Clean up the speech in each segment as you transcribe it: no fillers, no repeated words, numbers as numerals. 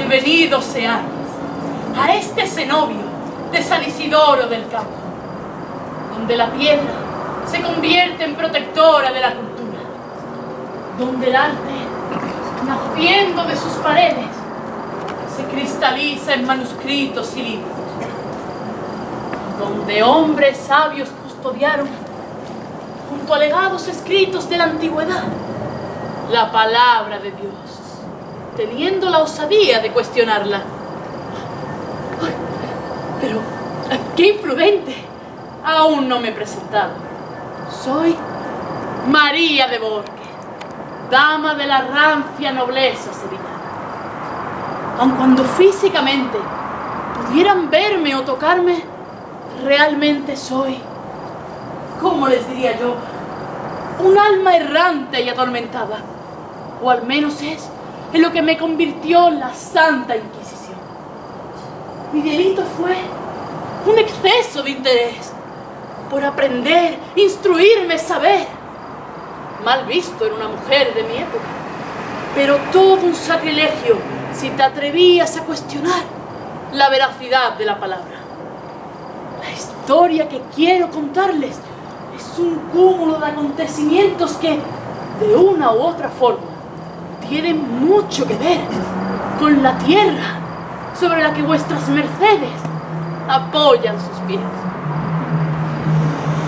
Bienvenidos seáis a este cenobio de San Isidoro del Campo, donde la piedra se convierte en protectora de la cultura, donde el arte, naciendo de sus paredes, se cristaliza en manuscritos y libros, donde hombres sabios custodiaron, junto a legados escritos de la antigüedad, la palabra de Dios, teniendo la osadía de cuestionarla. ¡Ay! Pero, ¡qué imprudente! Aún no me he presentado. Soy María de Borque, dama de la rancia nobleza sevillana. Aun cuando físicamente pudieran verme o tocarme, realmente soy, ¿cómo les diría yo?, un alma errante y atormentada. O al menos es en lo que me convirtió la Santa Inquisición. Mi delito fue un exceso de interés por aprender, instruirme, saber. Mal visto en una mujer de mi época, pero todo un sacrilegio si te atrevías a cuestionar la veracidad de la palabra. La historia que quiero contarles es un cúmulo de acontecimientos que, de una u otra forma, tienen mucho que ver con la tierra sobre la que vuestras mercedes apoyan sus pies.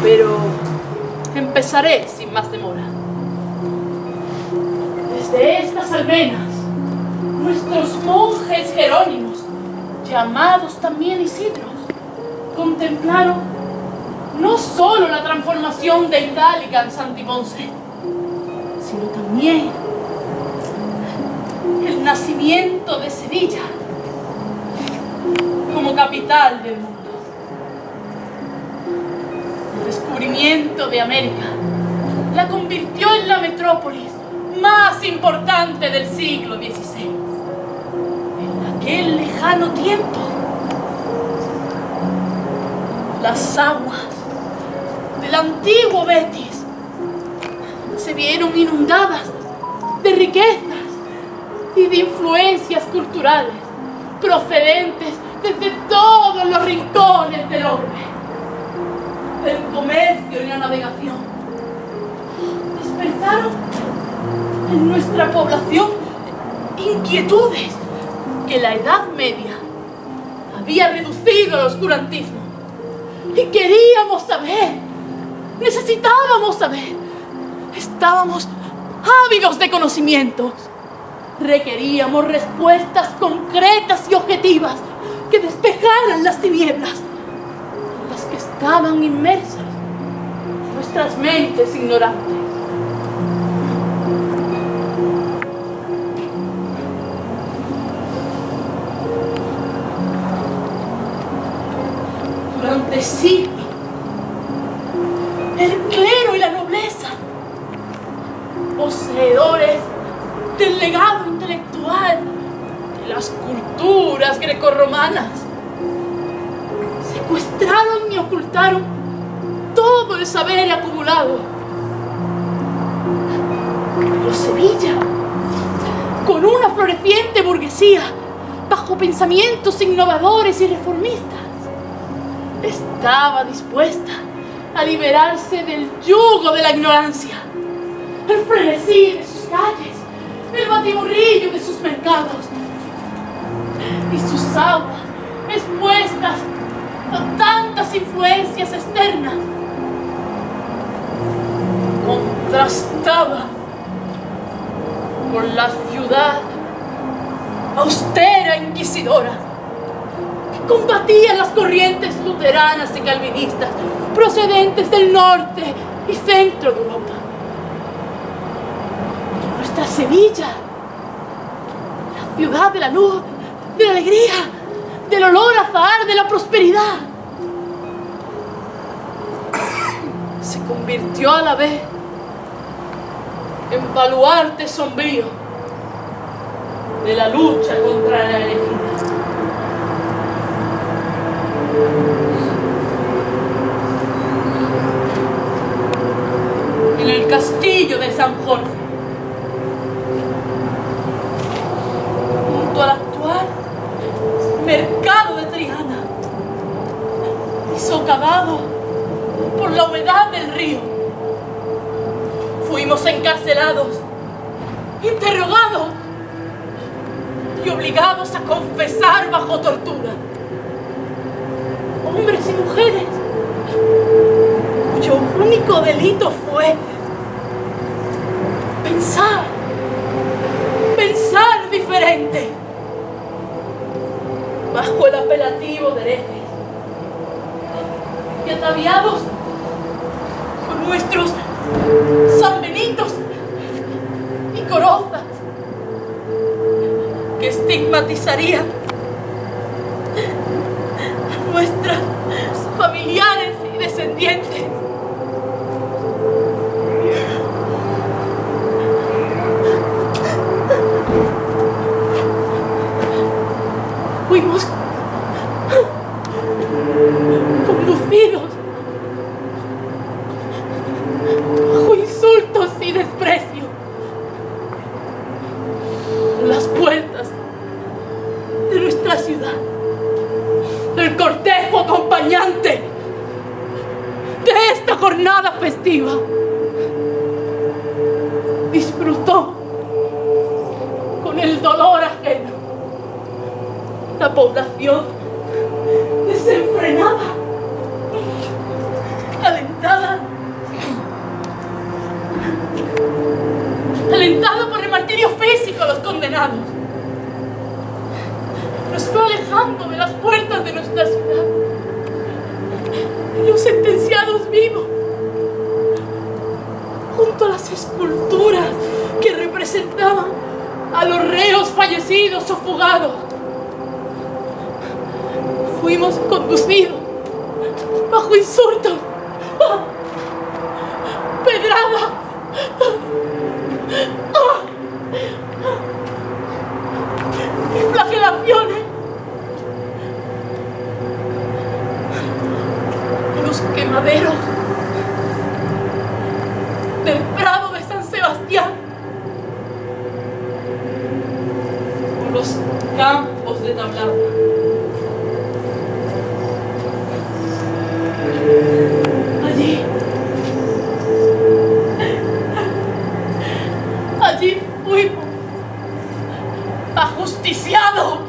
Pero empezaré sin más demora. Desde estas almenas, nuestros monjes jerónimos, llamados también Isidros, contemplaron no solo la transformación de Itálica en Santiponce, sino también el nacimiento de Sevilla como capital del mundo. El descubrimiento de América la convirtió en la metrópolis más importante del siglo XVI. En aquel lejano tiempo, las aguas del antiguo Betis se vieron inundadas de riquezas y de influencias culturales procedentes desde todos los rincones del orbe. El comercio y la navegación despertaron en nuestra población inquietudes que la Edad Media había reducido al oscurantismo. Y queríamos saber, necesitábamos saber, estábamos ávidos de conocimientos. Requeríamos respuestas concretas y objetivas que despejaran las tinieblas en las que estaban inmersas nuestras mentes ignorantes. Durante siglos, el clero y la nobleza, poseedores del legado intelectual de las culturas grecorromanas, secuestraron y ocultaron todo el saber acumulado. Pero Sevilla, con una floreciente burguesía, bajo pensamientos innovadores y reformistas, estaba dispuesta a liberarse del yugo de la ignorancia, el frenesí de sus calles, el batiburrillo de sus mercados y sus aguas expuestas a tantas influencias externas. Contrastaba con la ciudad austera inquisidora que combatía las corrientes luteranas y calvinistas procedentes del norte y centro de Europa. Nuestra Sevilla, la ciudad de la luz, de la alegría, del olor a azahar, de la prosperidad, se convirtió a la vez en baluarte sombrío de la lucha contra la herejía. En el castillo de San Jorge, junto al actual ciudad del río. Fuimos encarcelados, interrogados y obligados a confesar bajo tortura. Hombres y mujeres cuyo único delito fue pensar diferente, bajo el apelativo de herejes y ataviados con nuestros San Benitos y Corozas que estigmatizarían a nuestros familiares y descendientes. Fuimos conducidos bajo insultos y desprecio a las puertas de nuestra ciudad. El cortejo acompañante de esta jornada festiva disfrutó con el dolor ajeno. La población desenfrenada, alentada por el martirio físico a los condenados, nos fue alejando de las puertas de nuestra ciudad. Y los sentenciados vivos, junto a las esculturas que representaban a los reos fallecidos o fugados, fuimos conducidos bajo insultos, pedrada, y flagelaciones. Los quemaderos del Prado de San Sebastián, los campos de Tablada. Allí fuimos ajusticiados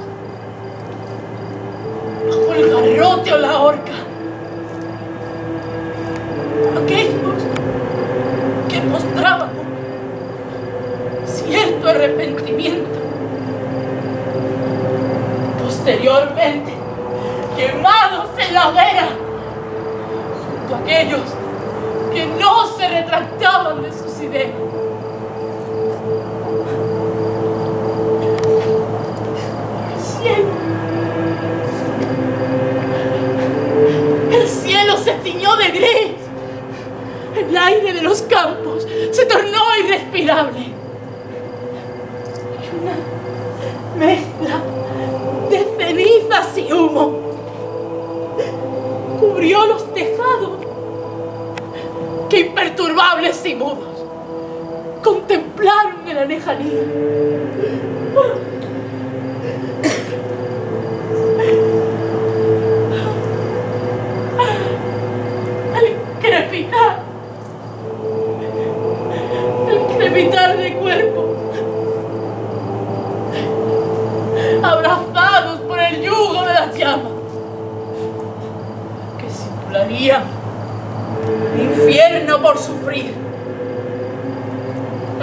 bajo el garrote o la horca. Aquellos que mostraban cierto arrepentimiento, posteriormente quemados en la hoguera, junto a aquellos que no se retractaban de sus ideas. El cielo se tiñó de gris. El aire de los campos se tornó irrespirable. Y una mezcla de cenizas y humo cubrió los tejados que imperturbables y mudos contemplaron en la lejanía. El crepitar de cuerpos abrazados por el yugo de las llamas que simularían el infierno por sufrir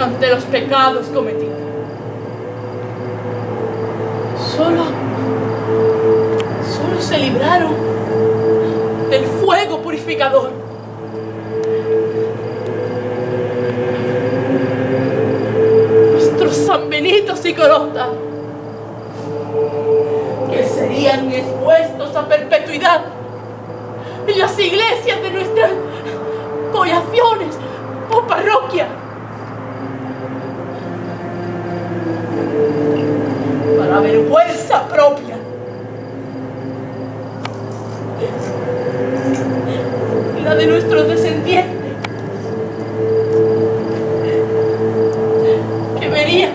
ante los pecados cometidos. Solo se libraron del fuego purificador. Nuestros San Benitos y Corozas, que serían expuestos a perpetuidad en las iglesias de nuestras congregaciones o parroquias, para vergüenza propia. La de nuestros descendientes, que verían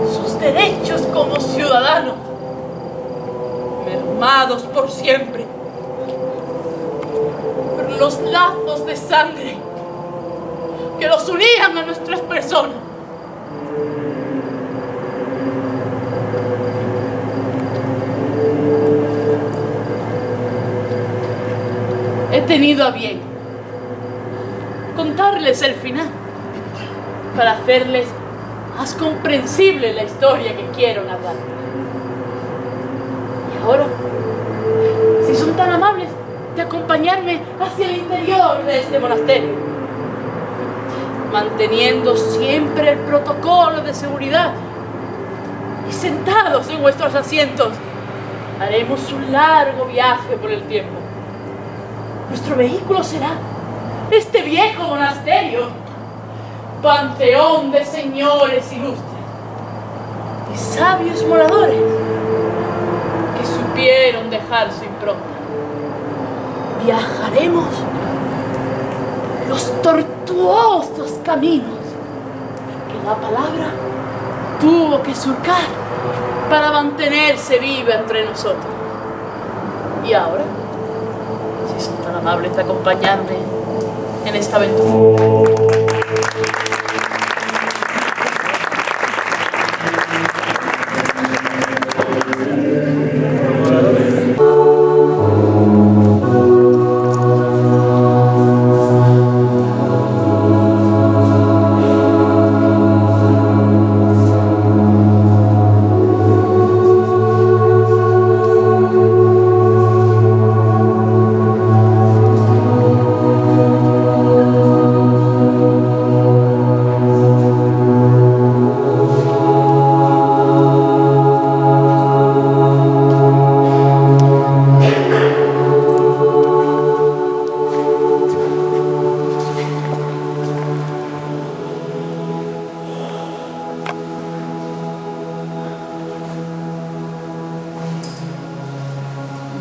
sus derechos como ciudadanos mermados por siempre lazos de sangre que los unían a nuestras personas. He tenido a bien contarles el final para hacerles más comprensible la historia que quiero narrar. Y ahora, si son tan amables de acompañarme hacia el interior de este monasterio, manteniendo siempre el protocolo de seguridad y sentados en vuestros asientos, haremos un largo viaje por el tiempo. Nuestro vehículo será este viejo monasterio, panteón de señores ilustres y sabios moradores que supieron dejar su impronta. Viajaremos los tortuosos caminos que la palabra tuvo que surcar para mantenerse viva entre nosotros. Y ahora, si son tan amables de acompañarme en esta aventura.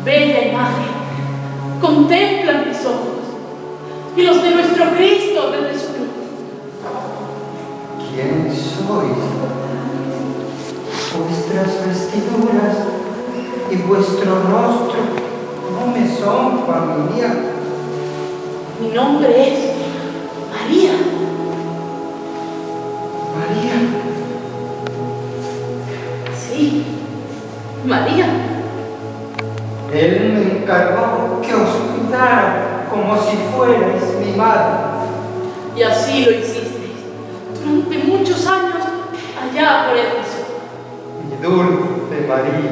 Bella imagen, contemplan mis ojos y los de nuestro Cristo desde su cruz. ¿Quién sois? Vuestras vestiduras y vuestro rostro no me son familiar. Mi nombre es María. María. Sí, María. Él me encargó que os cuidara como si fuerais mi madre. Y así lo hicisteis durante muchos años allá por Éfeso. Mi dulce María.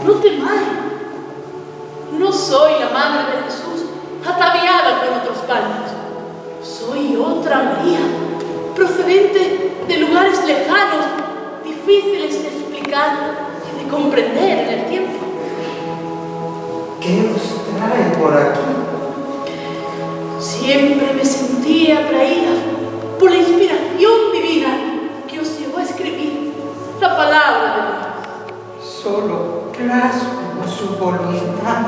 No temáis. No soy la madre de Jesús ataviada con otros paños. Soy otra María, procedente de lugares lejanos, difíciles de explicar y de comprender en el tiempo. ¿Qué os trae por aquí? Siempre me sentí atraída por la inspiración divina que os llevó a escribir la palabra de Dios. Solo plasmo su voluntad.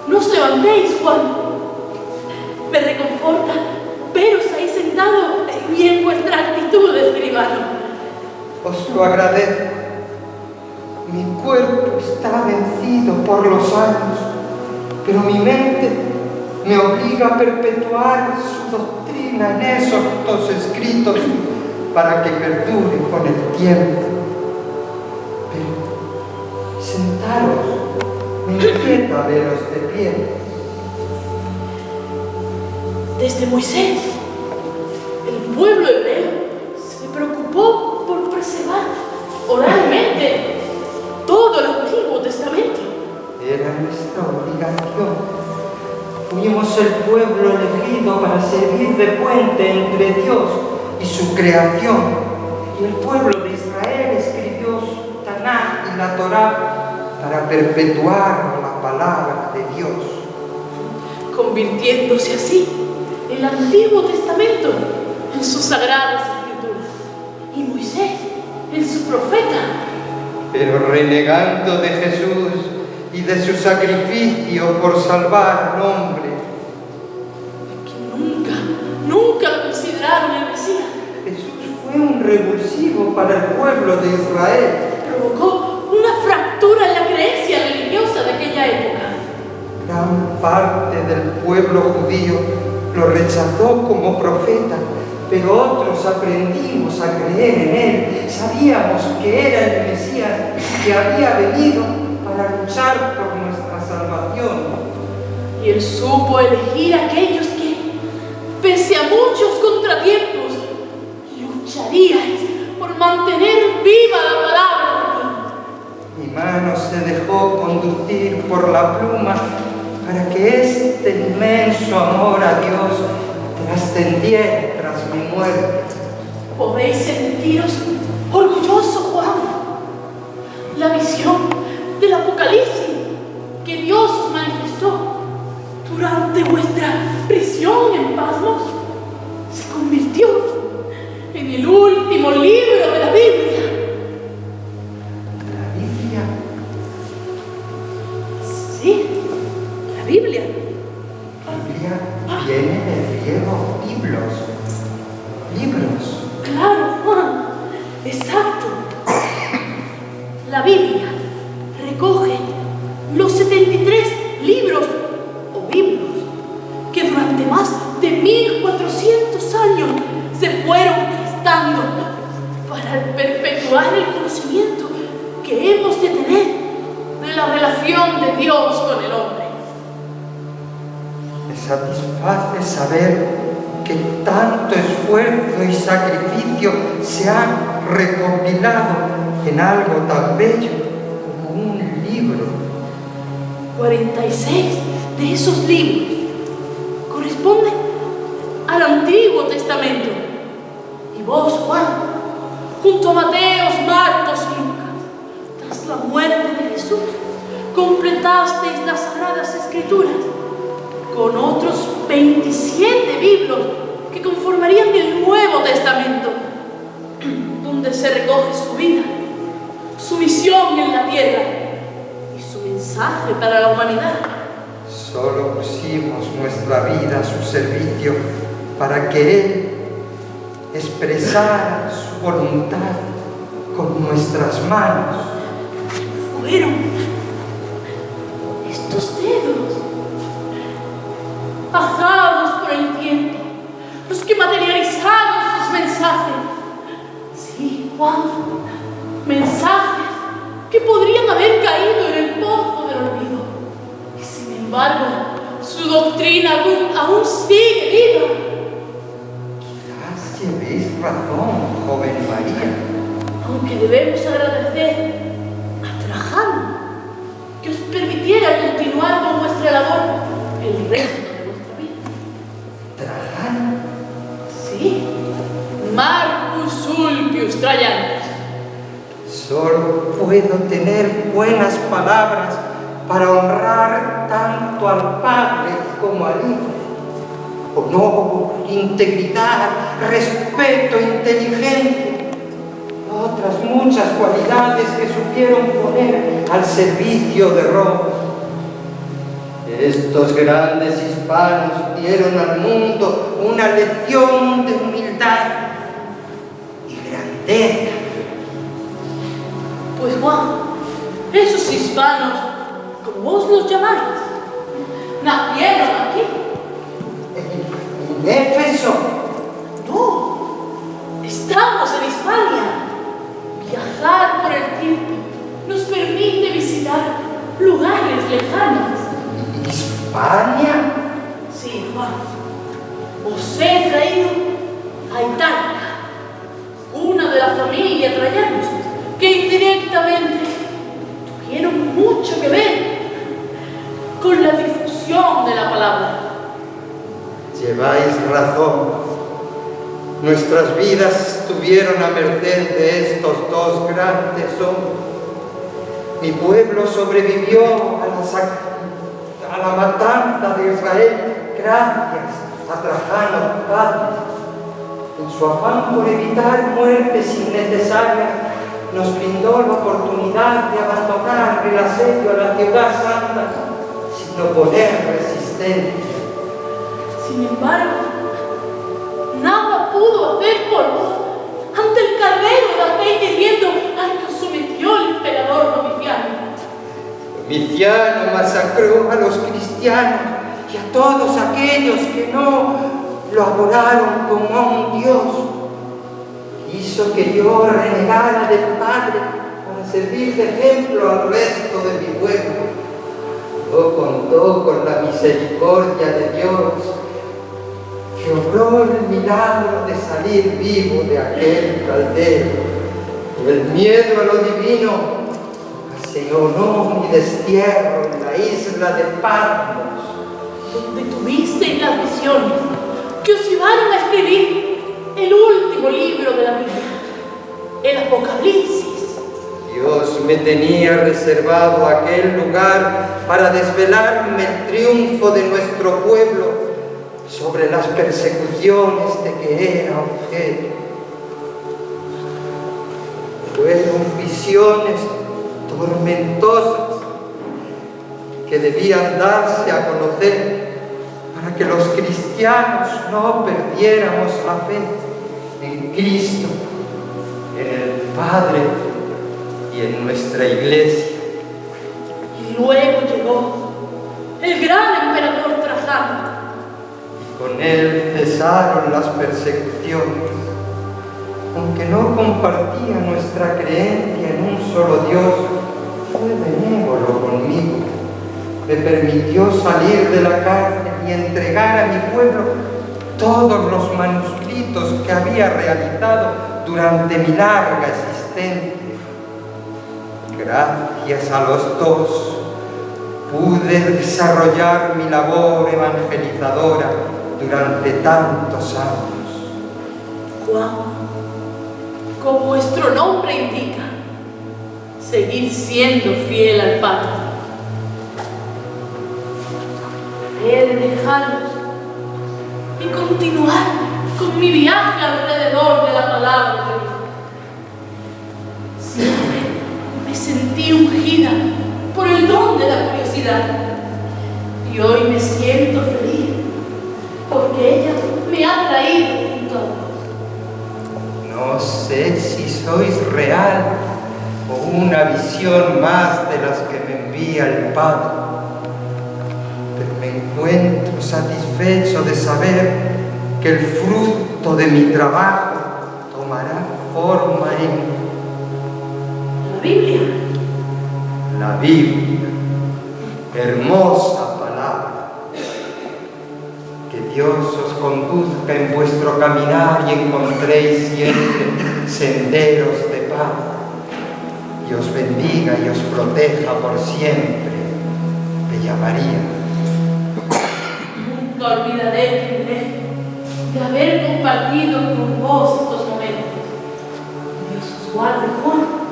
No os levantéis, Juan. Me reconforta veros ahí sentado y en vuestra actitud de escribano. Os lo agradezco. Mi cuerpo está vencido por los años, pero mi mente me obliga a perpetuar su doctrina en esos dos escritos para que perdure con el tiempo. Pero sentaros, me inquieta veros de pie. Desde Moisés, el pueblo hebreo se preocupó por preservar oralmente todo el Antiguo Testamento. Era nuestra obligación. Fuimos el pueblo elegido para servir de puente entre Dios y su creación. Y el pueblo de Israel escribió su Tanaj y la Torá para perpetuar la palabra de Dios. Convirtiéndose así el Antiguo Testamento en sus sagradas escrituras y Moisés en su profeta. Pero renegando de Jesús y de su sacrificio por salvar al hombre, que nunca lo consideraron el Mesías. Jesús fue un revulsivo para el pueblo de Israel. Provocó una fractura en la creencia religiosa de aquella época. Gran parte del pueblo judío lo rechazó como profeta, pero otros aprendimos a creer en él. Sabíamos que era el Mesías que había venido para luchar por nuestra salvación. Y él supo elegir a aquellos que, pese a muchos contratiempos, lucharíais por mantener viva la palabra. Mi mano se dejó conducir por la pluma para que este inmenso amor a Dios trascendiera tras mi muerte. Podéis sentiros orgulloso, Juan. La visión del Apocalipsis que Dios os manifestó durante vuestra prisión en Patmos se convirtió en el último libro de la Biblia. ¿La Biblia? Sí, la Biblia. Biblia viene del griego biblos. Libros. Claro, Juan, exacto. La Biblia recoge los 73 libros o libros que durante más de 1400 años se fueron gestando para perpetuar el conocimiento que hemos de tener de la relación de Dios con el hombre. Me satisface saber que tanto esfuerzo y sacrificio se han recopilado en algo tan bello como un libro. 46 de esos libros corresponden al Antiguo Testamento. Y vos, Juan, junto a Mateos, Marcos y Lucas, tras la muerte de Jesús, completasteis las Sagradas Escrituras con otros 27 libros que conformarían el Nuevo Testamento, donde se recoge su vida, su misión en la tierra y su mensaje para la humanidad. Solo pusimos nuestra vida a su servicio para que Él expresara su voluntad con nuestras manos. Fueron estos dedos, bajados por el tiempo, los que materializaron sus mensajes. Sí, Juan, mensajes que podrían haber caído en el pozo del olvido. Y sin embargo, su doctrina aún sigue viva. Quizás llevéis razón, joven María. Aunque debemos agradecer a Trajano que os permitiera continuar con vuestra labor el resto de vuestra vida. ¿Trajano? Sí, Marcus Ulpius Trajanus. Solo puedo tener buenas palabras para honrar tanto al Padre como al Hijo. Honor, integridad, respeto, inteligencia, otras muchas cualidades que supieron poner al servicio de Roma. Estos grandes hispanos dieron al mundo una lección de humildad y grandeza. Pues Juan, esos hispanos, como vos los llamáis, nacieron aquí. En Éfeso. No, estamos en Hispania. Viajar por el tiempo nos permite visitar lugares lejanos. ¿Hispania? Sí, Juan, os he traído a Italia, una de la familia Trajanus, que indirectamente tuvieron mucho que ver con la difusión de la palabra. Lleváis razón. Nuestras vidas estuvieron a merced de estos dos grandes hombres. Mi pueblo sobrevivió a la matanza de Israel gracias a Trajano Padre. En su afán por evitar muertes innecesarias, nos brindó la oportunidad de abandonar el asedio a la ciudad santa sin oponer resistencia. Sin embargo, nada pudo hacer por vos ante el carnero de aceite hirviendo al que sometió el emperador Domiciano. Domiciano masacró a los cristianos y a todos aquellos que no lo adoraron como a un Dios. Hizo que yo renegara del Padre para servir de ejemplo al resto de mi pueblo. No contó con la misericordia de Dios, que obró el milagro de salir vivo de aquel caldero. El miedo a lo divino ocasionó mi destierro en la isla de Patmos, donde tuvisteis las visiones que os llevaron a escribir el último libro de la Biblia, el Apocalipsis. Dios me tenía reservado aquel lugar para desvelarme el triunfo de nuestro pueblo sobre las persecuciones de que era objeto. Fueron visiones tormentosas que debían darse a conocer para que los cristianos no perdiéramos la fe en Cristo, en el Padre y en nuestra Iglesia. Y luego llegó el gran emperador Trajano. Y con él cesaron las persecuciones. Aunque no compartía nuestra creencia en un solo Dios, fue benévolo conmigo. Me permitió salir de la cárcel y entregar a mi pueblo todos los manuscritos que había realizado durante mi larga existencia. Gracias a los dos, pude desarrollar mi labor evangelizadora durante tantos años. Juan, como vuestro nombre indica, seguid siendo fiel al Padre. He de dejaros y continuar con mi viaje alrededor de la palabra de Dios. Siempre me sentí ungida por el don de la curiosidad y hoy me siento feliz porque ella me ha traído junto a vos. No sé si sois real o una visión más de las que me envía el Padre, pero me encuentro satisfecho de saber que el fruto de mi trabajo tomará forma en La Biblia. la Biblia, hermosa palabra. Que Dios os conduzca en vuestro caminar y encontréis siempre senderos de paz, y os bendiga y os proteja por siempre. Bella María. Nunca olvidaré el privilegio de haber compartido con vos estos momentos. Dios os guarde, Juan.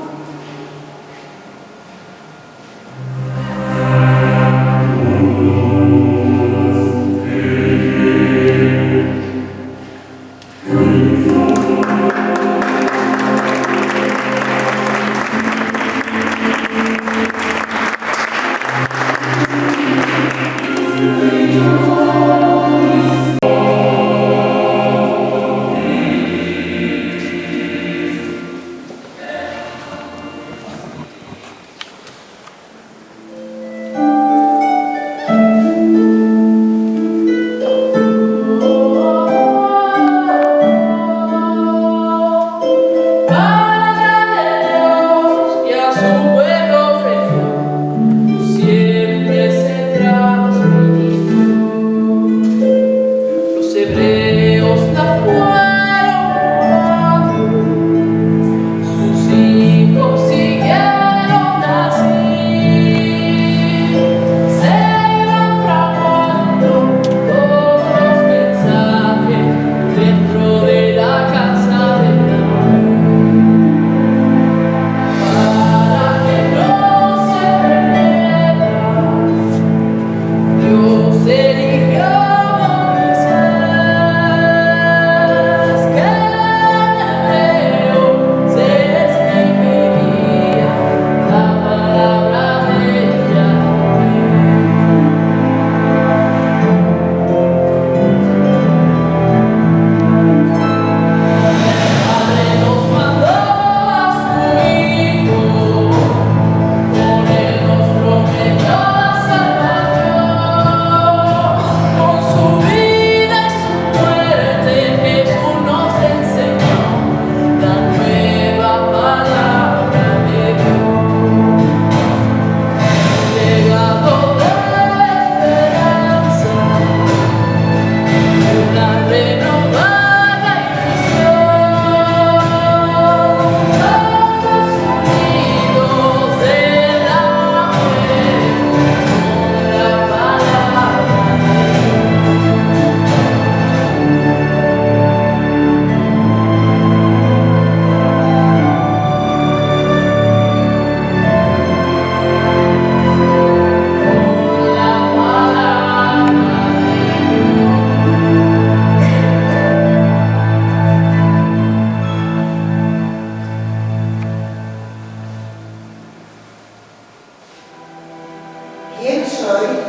sois.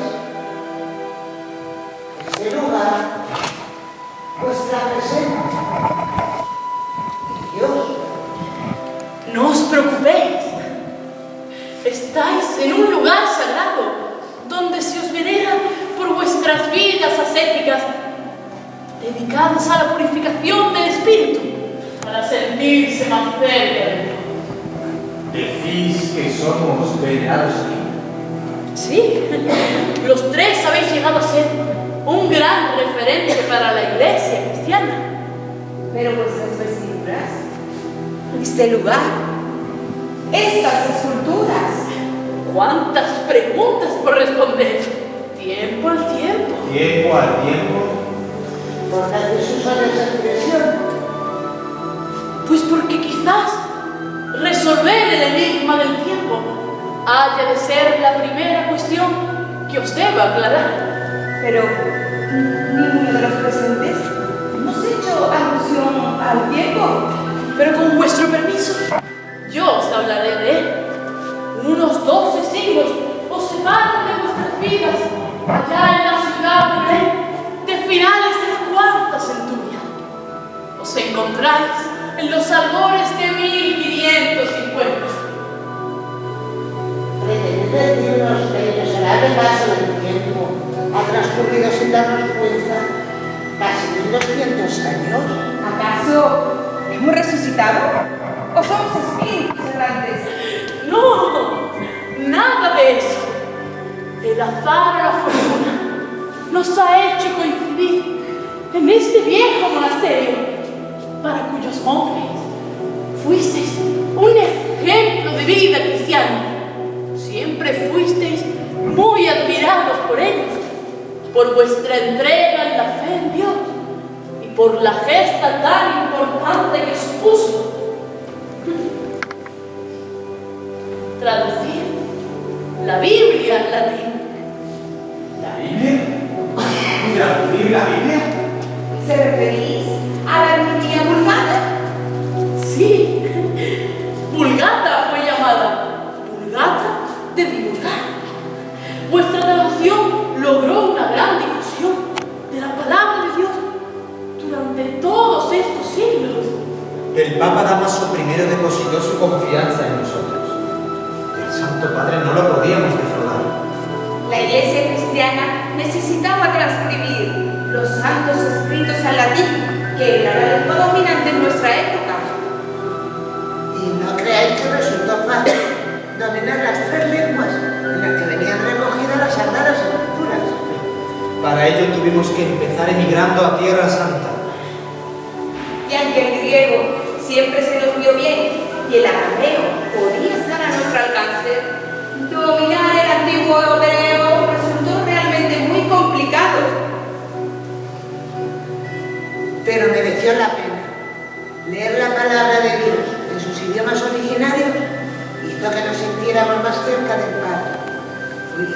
Este lugar, vuestra presencia. Dios. No os preocupéis. Estáis en un lugar sagrado, donde se os venera por vuestras vidas ascéticas, dedicadas a la purificación del espíritu, para sentirse más cerca de Dios. ¿Decís que somos venerados aquí? Sí, los tres habéis llegado a ser un gran referente para la iglesia cristiana. Pero vuestras vestiduras, este lugar, estas esculturas. ¿Cuántas preguntas por responder? Tiempo al tiempo. Tiempo al tiempo. ¿Por qué se usa esa expresión? Pues porque quizás resolver el enigma del tiempo haya de ser la primera cuestión que os deba aclarar. Pero ninguno de los presentes hemos hecho alusión al tiempo. Pero con vuestro permiso, yo os hablaré de él. Unos 12 siglos os separan de vuestras vidas, allá en la ciudad de Belén, de finales de la cuarta centuria. Os encontráis en los albores de 1550. Pretended decirnos que el miserable paso del tiempo ha transcurrido sin darnos cuenta casi 1200 años. ¿Acaso hemos resucitado? ¿O somos espíritus errantes? No, nada de eso. El azar o la fortuna nos ha hecho coincidir en este viejo monasterio, para cuyos monjes fuisteis un ejemplo de vida cristiana. Siempre fuisteis muy admirados por ellos, por vuestra entrega en la fe en Dios y por la gesta tan importante que supuso traducir la Biblia al latín. ¿La Biblia? ¿Traducir la Biblia? ¿Se referís a la Biblia Vulgata? Sí, Vulgata fue llamada. Vulgata de divulgar. Vuestra traducción logró una gran difusión de la palabra de Dios durante todos estos siglos. El Papa Dámaso I depositó su confianza en nosotros. El Santo Padre no lo podíamos defraudar. La Iglesia cristiana necesitaba transcribir los santos escritos al latín, que era la lengua dominante en nuestra época. Y no creáis que resultó fácil dominar las 3 lenguas en las que venían recogidas las Sagradas Escrituras. Para ello tuvimos que empezar emigrando a Tierra Santa. Y aunque el griego siempre se nos dio bien y el arameo podía estar a nuestro alcance, dominar el antiguo hebreo resultó realmente muy complicado. Pero mereció la pena. Leer la palabra de Dios en sus idiomas originarios hizo que nos sintiéramos más cerca del Padre,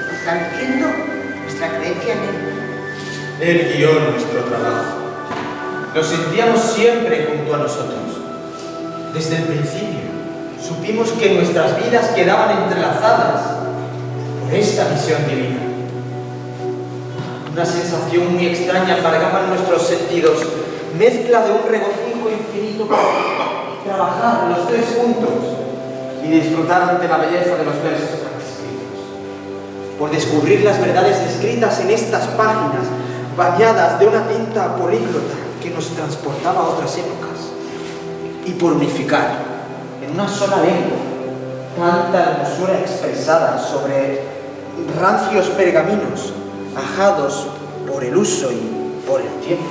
fortaleciendo nuestra creencia en Él. Él guió nuestro trabajo. Nos sentíamos siempre junto a nosotros. Desde el principio supimos que nuestras vidas quedaban entrelazadas por esta misión divina. Una sensación muy extraña embargaba nuestros sentidos, mezcla de un regocijo infinito por trabajar los 3 juntos y disfrutar ante la belleza de los versos transcritos, por descubrir las verdades escritas en estas páginas bañadas de una tinta políglota que nos transportaba a otras épocas, y por unificar en una sola lengua tanta hermosura expresada sobre rancios pergaminos ajados por el uso y por el tiempo.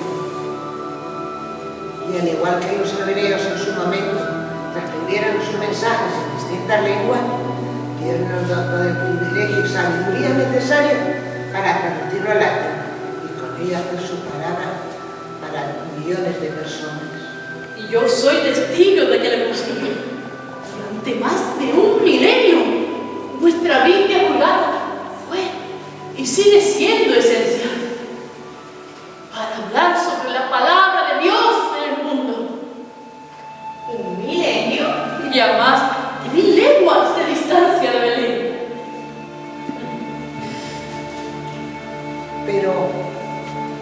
Y al igual que los hebreos en su momento transcribieron sus mensajes en distintas lenguas, Dios nos dotó del privilegio y sabiduría necesaria para traducirlo al latín y con ello hacer su palabra para millones de personas. Y yo soy testigo de que lo consiguió. Durante más de 1 milenio, vuestra Biblia Vulgata fue y sigue siendo esencial para hablar sobre la palabra de Dios en el mundo. 1 milenio. Y a más de 1000 leguas de distancia de Belén.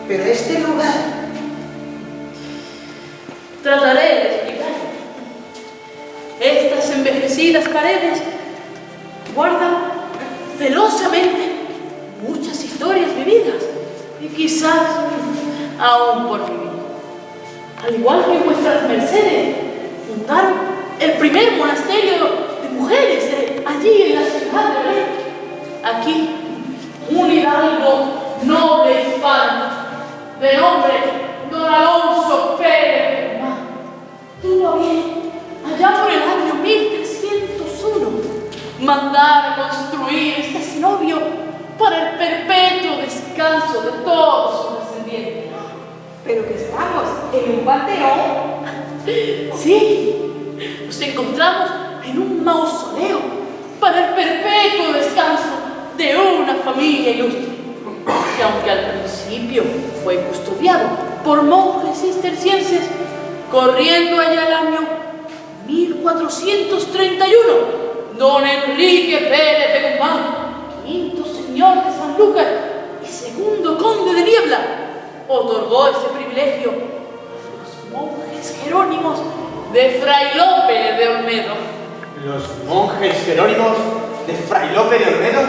Pero este lugar... Trataré de explicar. Estas envejecidas paredes guardan celosamente muchas historias vividas y quizás aún por vivir. Al igual que vuestras mercedes fundaron el primer monasterio de mujeres allí en la ciudad de Belén. Aquí, un hidalgo noble hispano de nombre Don Alonso Pérez Germán tuvo a bien, allá por el año 1301, mandar a construir este cenobio para el perpetuo descanso de todos sus descendientes. Pero que estamos en un panteón. Sí, nos encontramos en un mausoleo para el perpetuo descanso de una familia ilustre, que aunque al principio fue custodiado por monjes cistercienses, corriendo allá el año 1431, don Enrique Pérez de Guzmán, quinto señor de Sanlúcar y segundo conde de Niebla, otorgó ese privilegio a los monjes jerónimos de Fray Lope de Olmedo. ¿Los monjes jerónimos de Fray Lope de Olmedo?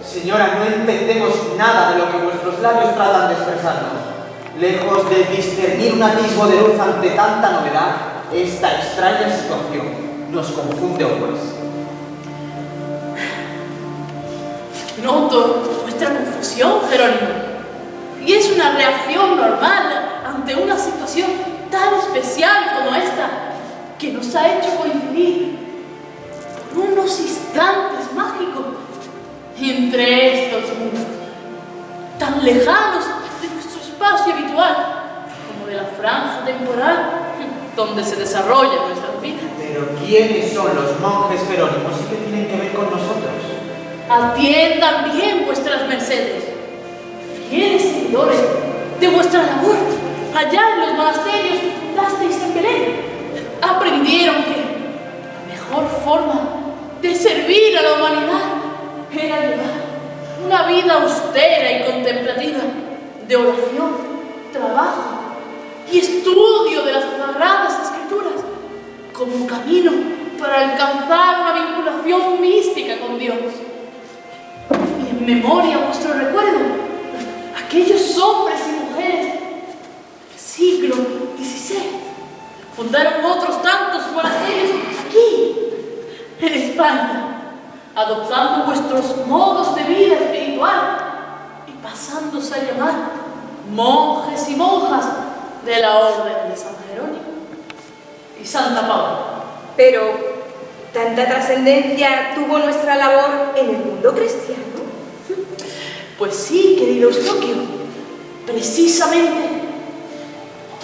Señora, no entendemos nada de lo que vuestros labios tratan de expresarnos. Lejos de discernir un atisbo de luz ante tanta novedad, esta extraña situación nos confunde aún más. Noto vuestra confusión, Jerónimo, y es una reacción normal ante una situación tan especial como esta, que nos ha hecho coincidir por unos instantes mágicos entre estos mundos, tan lejanos de nuestro espacio habitual como de la franja temporal donde se desarrollan nuestras vidas. Pero ¿quiénes son los monjes jerónimos y qué tienen que ver con nosotros? Atiendan bien vuestras mercedes, fieles seguidores de vuestra labor allá en los monasterios que fundasteis en Belén. Aprendieron que la mejor forma de servir a la humanidad era llevar una vida austera y contemplativa de oración, trabajo y estudio de las Sagradas Escrituras como camino para alcanzar una vinculación mística con Dios. Y en memoria a vuestro recuerdo, aquellos hombres y mujeres del siglo XVI fundaron otros tantos monasterios aquí, en España, adoptando vuestros modos de vida espiritual y pasándose a llamar monjes y monjas de la Orden de San Jerónimo y Santa Paula. Pero tanta trascendencia tuvo nuestra labor en el mundo cristiano. Pues sí, querido Eustoquio, precisamente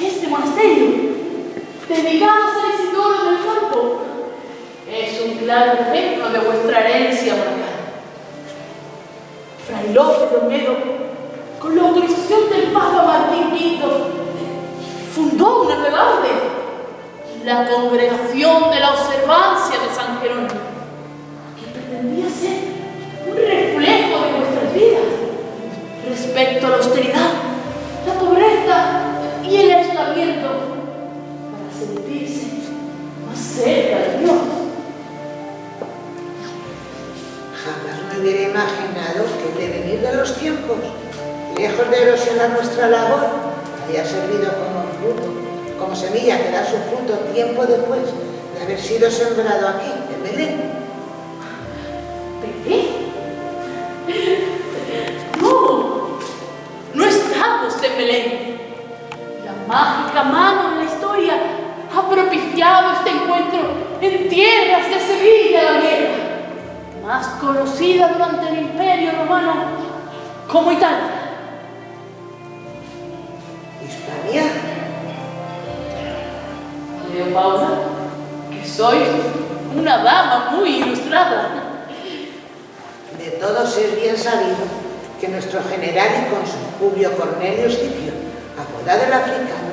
este monasterio, dedicado a San Isidoro del Campo, es un claro ejemplo de vuestra herencia monacal. Fray Lope de Olmedo, con la autorización del Papa Martín V, fundó una nueva orden, la Congregación de la Observancia de San Jerónimo, que pretendía ser un reflejo de vuestras vidas respecto a la austeridad, la pobreza y el aislamiento, para sentirse más cerca de Dios. Jamás me hubiera imaginado que el devenir de los tiempos, lejos de erosionar nuestra labor, haya servido como fruto, como semilla que da su fruto tiempo después de haber sido sembrado aquí, en Belén. ¿Belén? No estamos en Belén. La mágica mano de la historia ha propiciado este encuentro en tierras de Sevilla la Vieja, más conocida durante el Imperio Romano como Italia. Hispania. Leo Paula, que sois una dama muy ilustrada. De todos es bien sabido que nuestro general y cónsul Publio Cornelio Escipión, apodado el africano,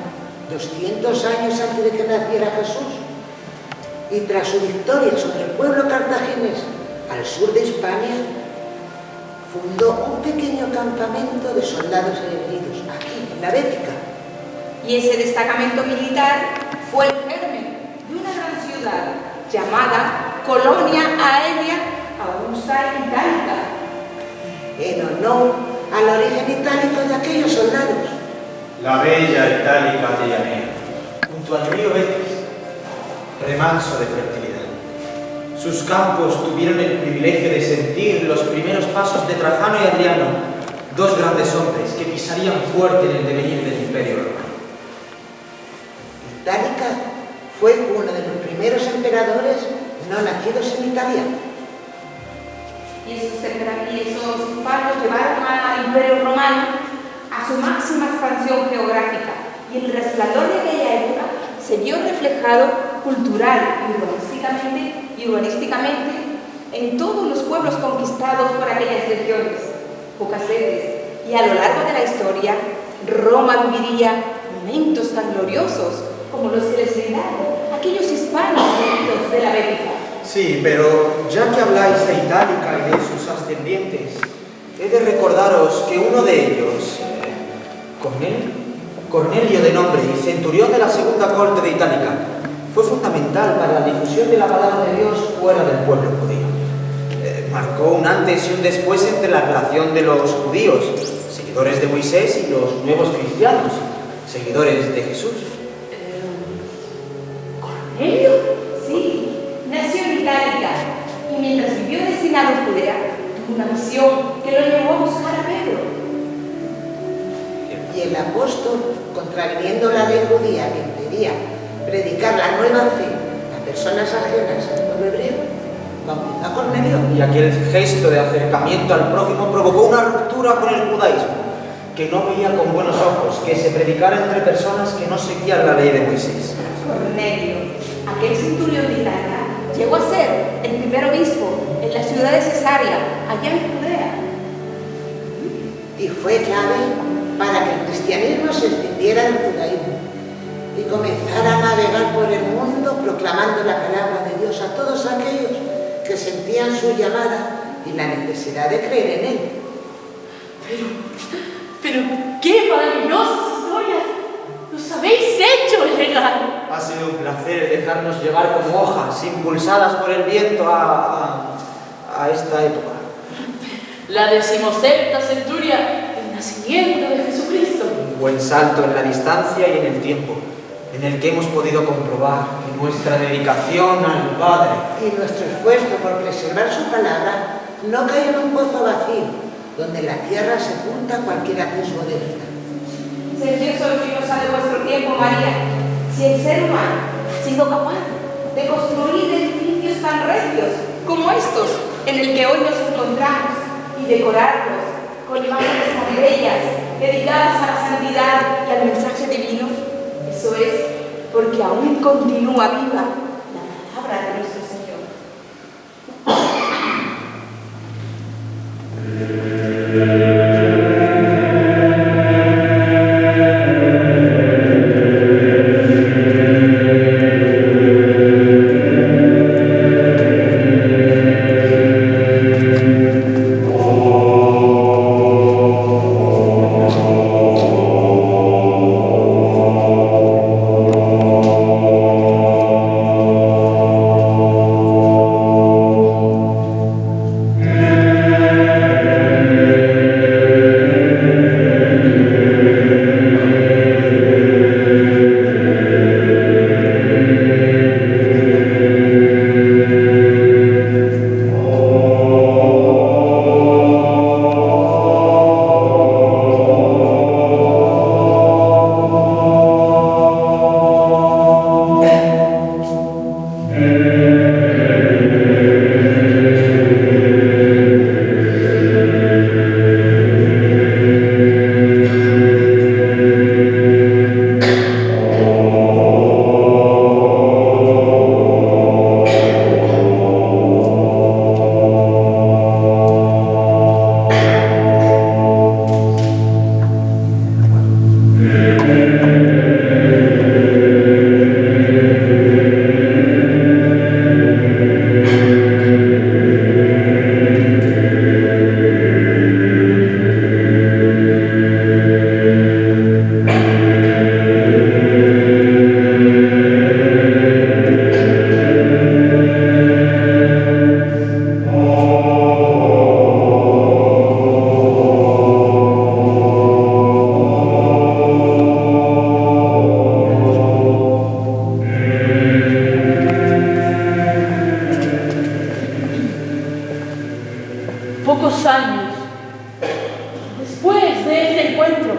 200 años antes de que naciera Jesús, y tras su victoria sobre el pueblo cartaginés al sur de Hispania, fundó un pequeño campamento de soldados heridos aquí, en la Bética. Y ese destacamento militar fue el germen de una gran ciudad llamada Colonia Aelia Augusta Itálica, en honor al origen itálico de aquellos soldados. La bella Itálica de Llanea, junto al río Betis, remanso de fertilidad. Sus campos tuvieron el privilegio de sentir los primeros pasos de Trajano y Adriano, dos grandes hombres que pisarían fuerte en el devenir del Imperio Romano. Itálica fue uno de los primeros emperadores no nacidos en Italia. Y esos hispanos llevaron al Imperio Romano a su máxima expansión geográfica, y el resplandor de aquella época se vio reflejado cultural y urbanísticamente en todos los pueblos conquistados por aquellas regiones. Pocas veces, y a lo largo de la historia, Roma viviría momentos tan gloriosos como los que les brindaron aquellos hispanos venidos de la Bética. Sí, pero ya que habláis de Itálica y de sus ascendientes, he de recordaros que uno de ellos, Cornelio de nombre y centurión de la segunda corte de Itálica, fue fundamental para la difusión de la palabra de Dios fuera del pueblo judío. Marcó un antes y un después entre la relación de los judíos, seguidores de Moisés, y los nuevos cristianos, seguidores de Jesús. ¿Cornelio? Sí, nació en Itálica, y mientras vivió destinado en Judea, tuvo una misión que lo llevó a buscar a Pedro. Y el apóstol, contraviniendo la ley judía que impedía predicar la nueva fe a personas ajenas al pueblo hebreo, bautizó a Cornelio. Y aquel gesto de acercamiento al prójimo provocó una ruptura con el judaísmo, que no veía con buenos ojos que se predicara entre personas que no seguían la ley de Moisés. Cornelio, aquel centurión de Italia, llegó a ser el primer obispo en la ciudad de Cesarea, allá en Judea. Y fue clave para que el cristianismo se extendiera del judaísmo y comenzara a navegar por el mundo proclamando la palabra de Dios a todos aquellos que sentían su llamada y la necesidad de creer en él. Pero qué maravillosas historias nos habéis hecho llegar. Ha sido un placer dejarnos llevar como hojas impulsadas por el viento a esta época. La 16ª centuria del nacimiento de Jesucristo. Un buen salto en la distancia y en el tiempo, en el que hemos podido comprobar que nuestra dedicación al Padre Y nuestro esfuerzo por preservar su palabra no cae en un pozo vacío, donde la tierra sepulta cualquier atisbo de vida. Senciosa y luminosa de vuestro tiempo, María, si el ser humano ha sido capaz de construir edificios tan recios como estos en el que hoy nos encontramos y decorarlos con imágenes tan bellas dedicadas a la santidad y al mensaje divino, eso es porque aún continúa viva la palabra de nuestro Señor. de este encuentro,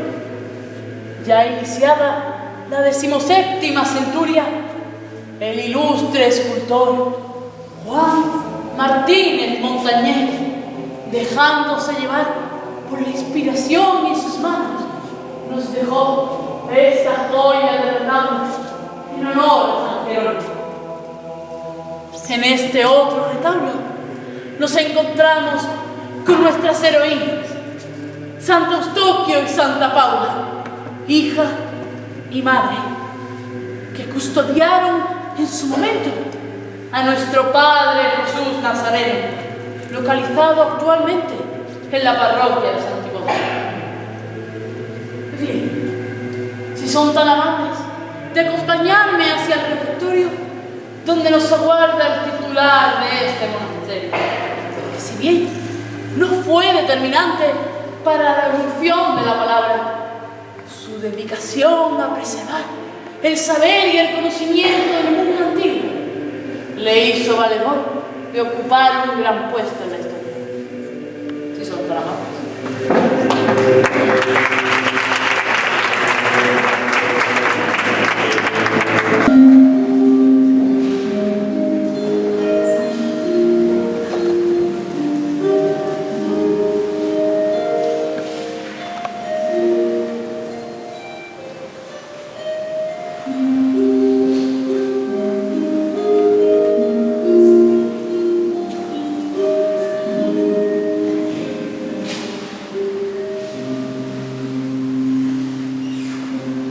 ya iniciada la 17ª centuria, el ilustre escultor Juan Martínez Montañés, dejándose llevar por la inspiración en sus manos, nos dejó esta joya de retablo en honor a San Jerónimo. En este otro retablo nos encontramos con nuestras heroínas, Santa Eustoquio y Santa Paula, hija y madre, que custodiaron en su momento a nuestro Padre Jesús Nazareno, localizado actualmente en la parroquia de Santiago. Bien, si son tan amables de acompañarme hacia el refectorio, donde nos aguarda el titular de este monasterio, que si bien no fue determinante para la evolución de la palabra, su dedicación a preservar el saber y el conocimiento del mundo antiguo le hizo valedor de ocupar un gran puesto en la historia. Si son tan amables.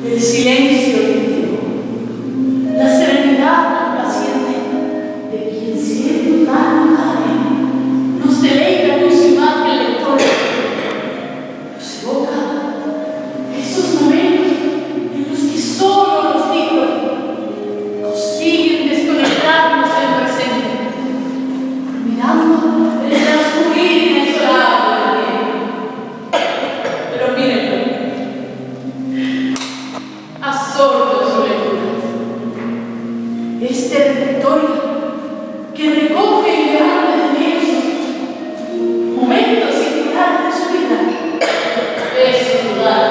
El silencio íntimo, la serenidad paciente de quien siendo tan madre nos deleita con su imagen lectora, nos evoca esos momentos en los que solo los libros consiguen desconectarnos del presente, mirando el transcurrir inexorable del tiempo. Pero mírenlo, absorto en su lectura. Este refectorio que recoge en grandes lienzos momentos singulares de su vida es su lugar.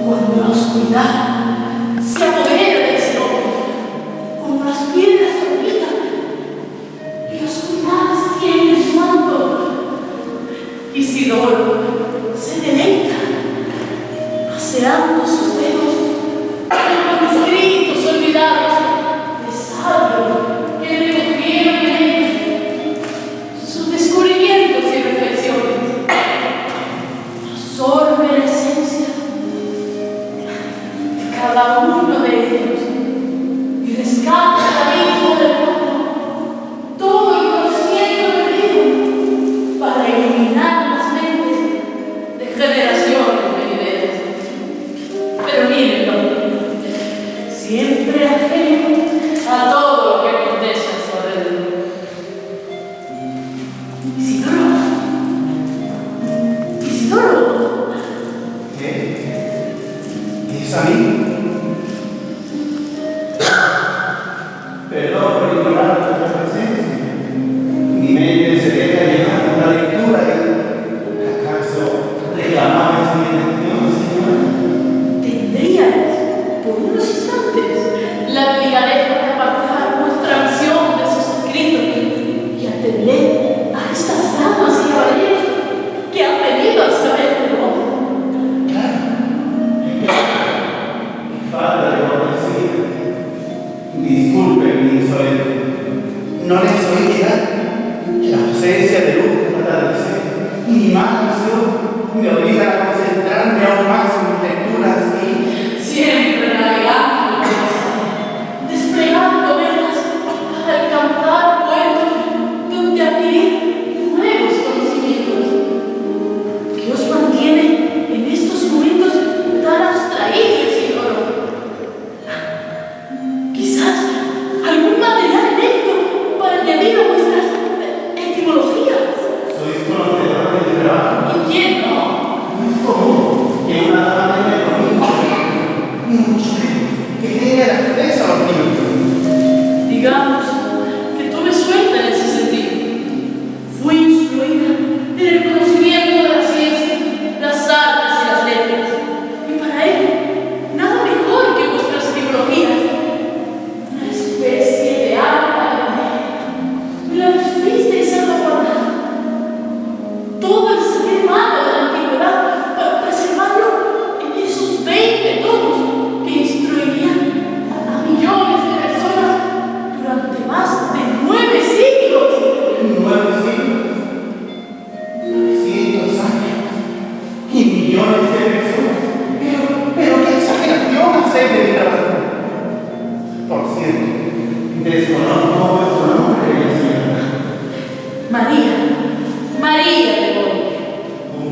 Cuando la oscuridad se apodera de ese hombre, como las piedras dormidas y la oscuridad se tiene en su manto, Isidoro se deleita paseando sus dedos por manuscritos olvidados de sabios que recogieron en ellos sus descubrimientos y reflexiones. Absorbe la esencia de cada uno de ellos y rescata al hijo del mundo todo el conocimiento perdido para iluminar las mentes de generaciones venideras. Pero mírenlo, siempre ajeno a todo lo que acontece a su alrededor. Isidoro. ¿Qué? ¿Es a mí? Perdón por ignorar nuestra presencia. Mi mente se deja llevar por la lectura y ¿acaso reclamabas mi atención, Señor? Tendrías, por unos instantes, la delicadeza de apartar nuestra visión de sus escritos y atender a estas damas y caballeros que han venido a saber de vos. Mi falta de cortesía. Disculpe mi insolencia. No les oí llegar. La ausencia de luz del atardecer y mi mala visión me obliga a concentrarme aún más en mis lecturas y Siempre navegando, desplegando velas para alcanzar puertos donde adquirir nuevos conocimientos. ¿Qué os mantiene en estos momentos tan abstraídos y dolorosos? Quizás algún material inédito para añadir a vuestras etimologías. sois conocedor del trabajo. ¿Y quién no?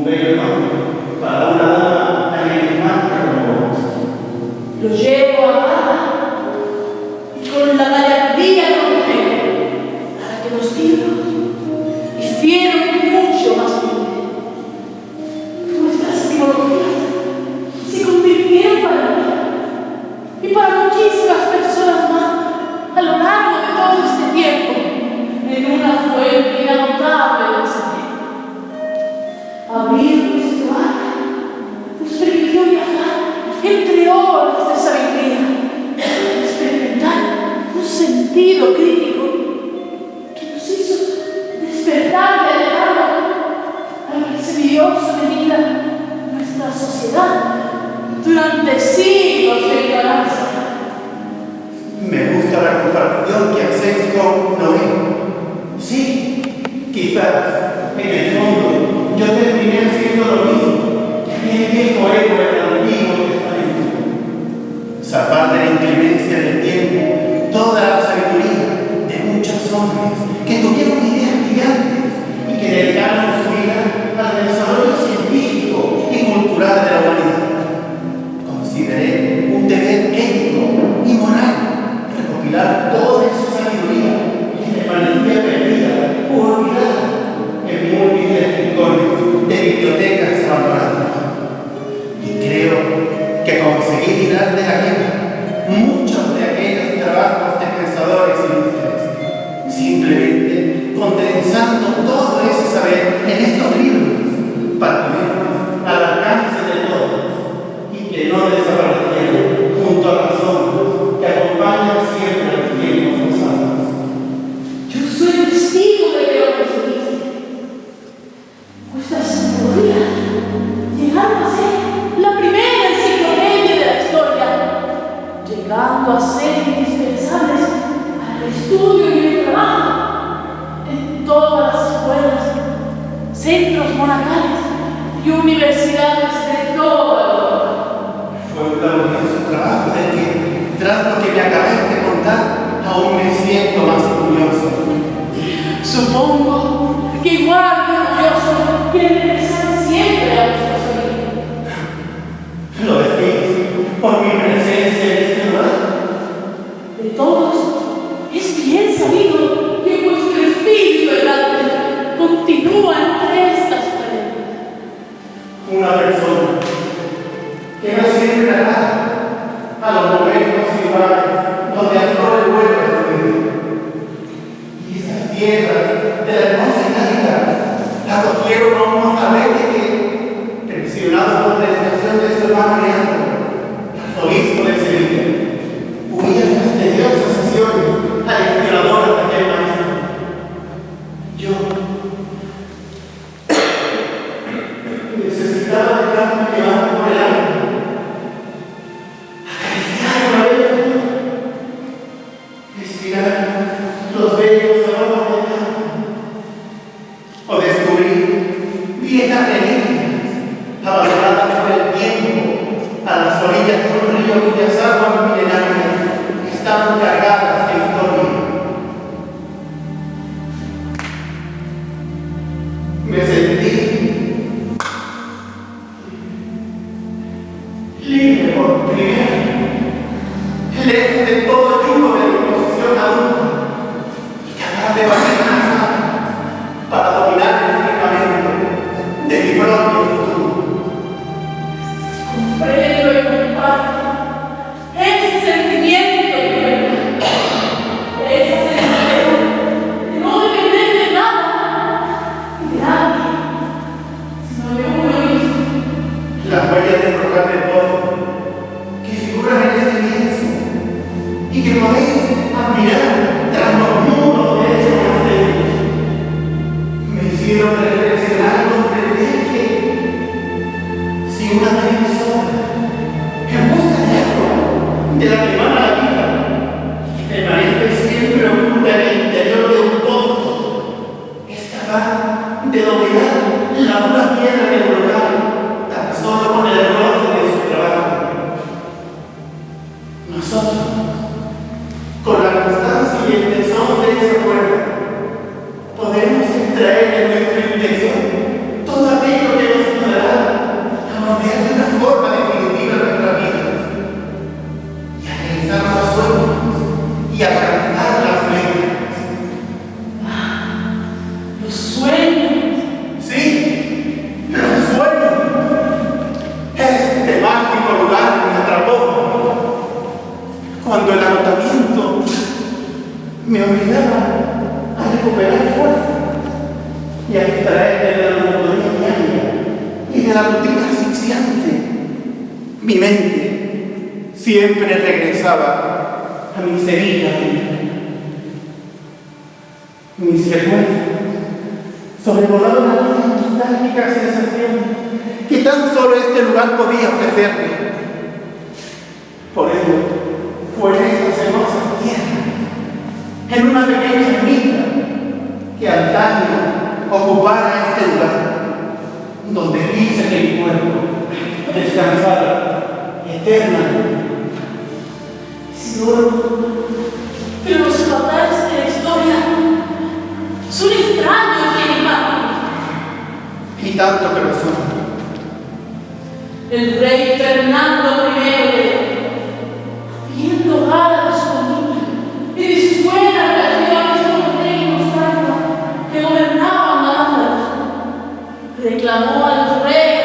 bello nombre para una dama tan enigmática como vos. Lo llevo a gala y con la gallardía de una mujer para que los libros hicieron mucho más libre. Nuestras ideologías se convirtieron para mí y para muchísimas personas más a lo largo de todo este tiempo en una fuente inagotable del saber. Abrir nuestro alma nos permitió viajar entre horas de sabiduría, experimentar un sentido crítico que nos hizo despertar de alejado a lo que se vio sometida nuestra sociedad durante siglos de ignorancia. Me gusta la comparación que hacéis con Noé. Sí, quizás, en el fondo, yo terminé haciendo lo mismo que el viejo héroe del Antiguo Testamento. Zapar de la inclemencia del tiempo toda la sabiduría de muchos hombres que tuvieron ideas gigantes y que dedicaron su vida al desarrollo científico y cultural de la humanidad. Consideré un deber ético y moral recopilar toda esa sabiduría que permanecía perdida o olvidada en múltiples rincones de bibliotecas abandonadas. Y creo que conseguí tirar de la quema muchos de aquellos trabajos de pensadores ilustres, simplemente condensando todo ese saber en estos libros para ponerlos al alcance de todos y que no desaparecieran junto a las sombras que acompañan siempre a los tiempos pasados. Yo soy testigo de que lo conseguiste. Vuestra sabiduría llegando a ser la primera enciclopedia de la historia, llegando a ser indispensables al estudio y el trabajo en todas las escuelas, centros monacales y universidades de toda Europa. Fue un laborioso trabajo del que, tras lo que me acabé de contar, aún me siento más orgulloso. Supongo que igual de orgulloso que regresar siempre a nuestros orígenes. Lo decís por mi presencia en este lugar. De todos, es bien sabido que vuestro espíritu errante continúa entre estas paredes. Una persona que no siempre hará a los momentos y lugares donde aflora el vuelo de su vida. Y esas tierras de la hermosa Italia la cogieron a un mozalbete que, presionado por la educación de su hermano Leandro, arzobispo de Sevilla, huía de las tediosas sesiones aleccionadoras de aquel maestro. Yo necesitaba dejarme llevar por el aire, acariciar una vez, respirar los bellos aromas del campo, o descubrir viejas reliquias abandonadas por el tiempo a las orillas de un río cuyas aguas milenarias estaban cargadas de historia. Me sentí libre por primera vez, lejos de todo yugo de mi posición adulta y capaz de batir las armas para dominar el firmamento de mi propio futuro. Comprendo y comparto ese sentimiento de libertad, esa sensación de no depender de nada y de nadie, sino de uno mismo. Las huellas del programa del pozo que figuran en este lienzo y que podéis admirar tras los muros de este monasterio me hicieron reflexionar y comprender que la rutina asfixiante. Mi mente siempre regresaba a mi Sevilla. Mis recuerdos sobrevolaron aquella nostálgica sensación que tan solo este lugar podía ofrecerme. Por ello, fue en estas hermosas tierras, en una pequeña ermita que antaño ocupara este lugar, donde quise que mi cuerpo descansara eternamente. Pero los fatales de la historia son extraños y enigmáticos. Y tanto que lo son. El rey Fernando I, haciendo gala de su dominio y de sus buenas relaciones con los reinos que gobernaban Al-Ándalus, reclamó al rey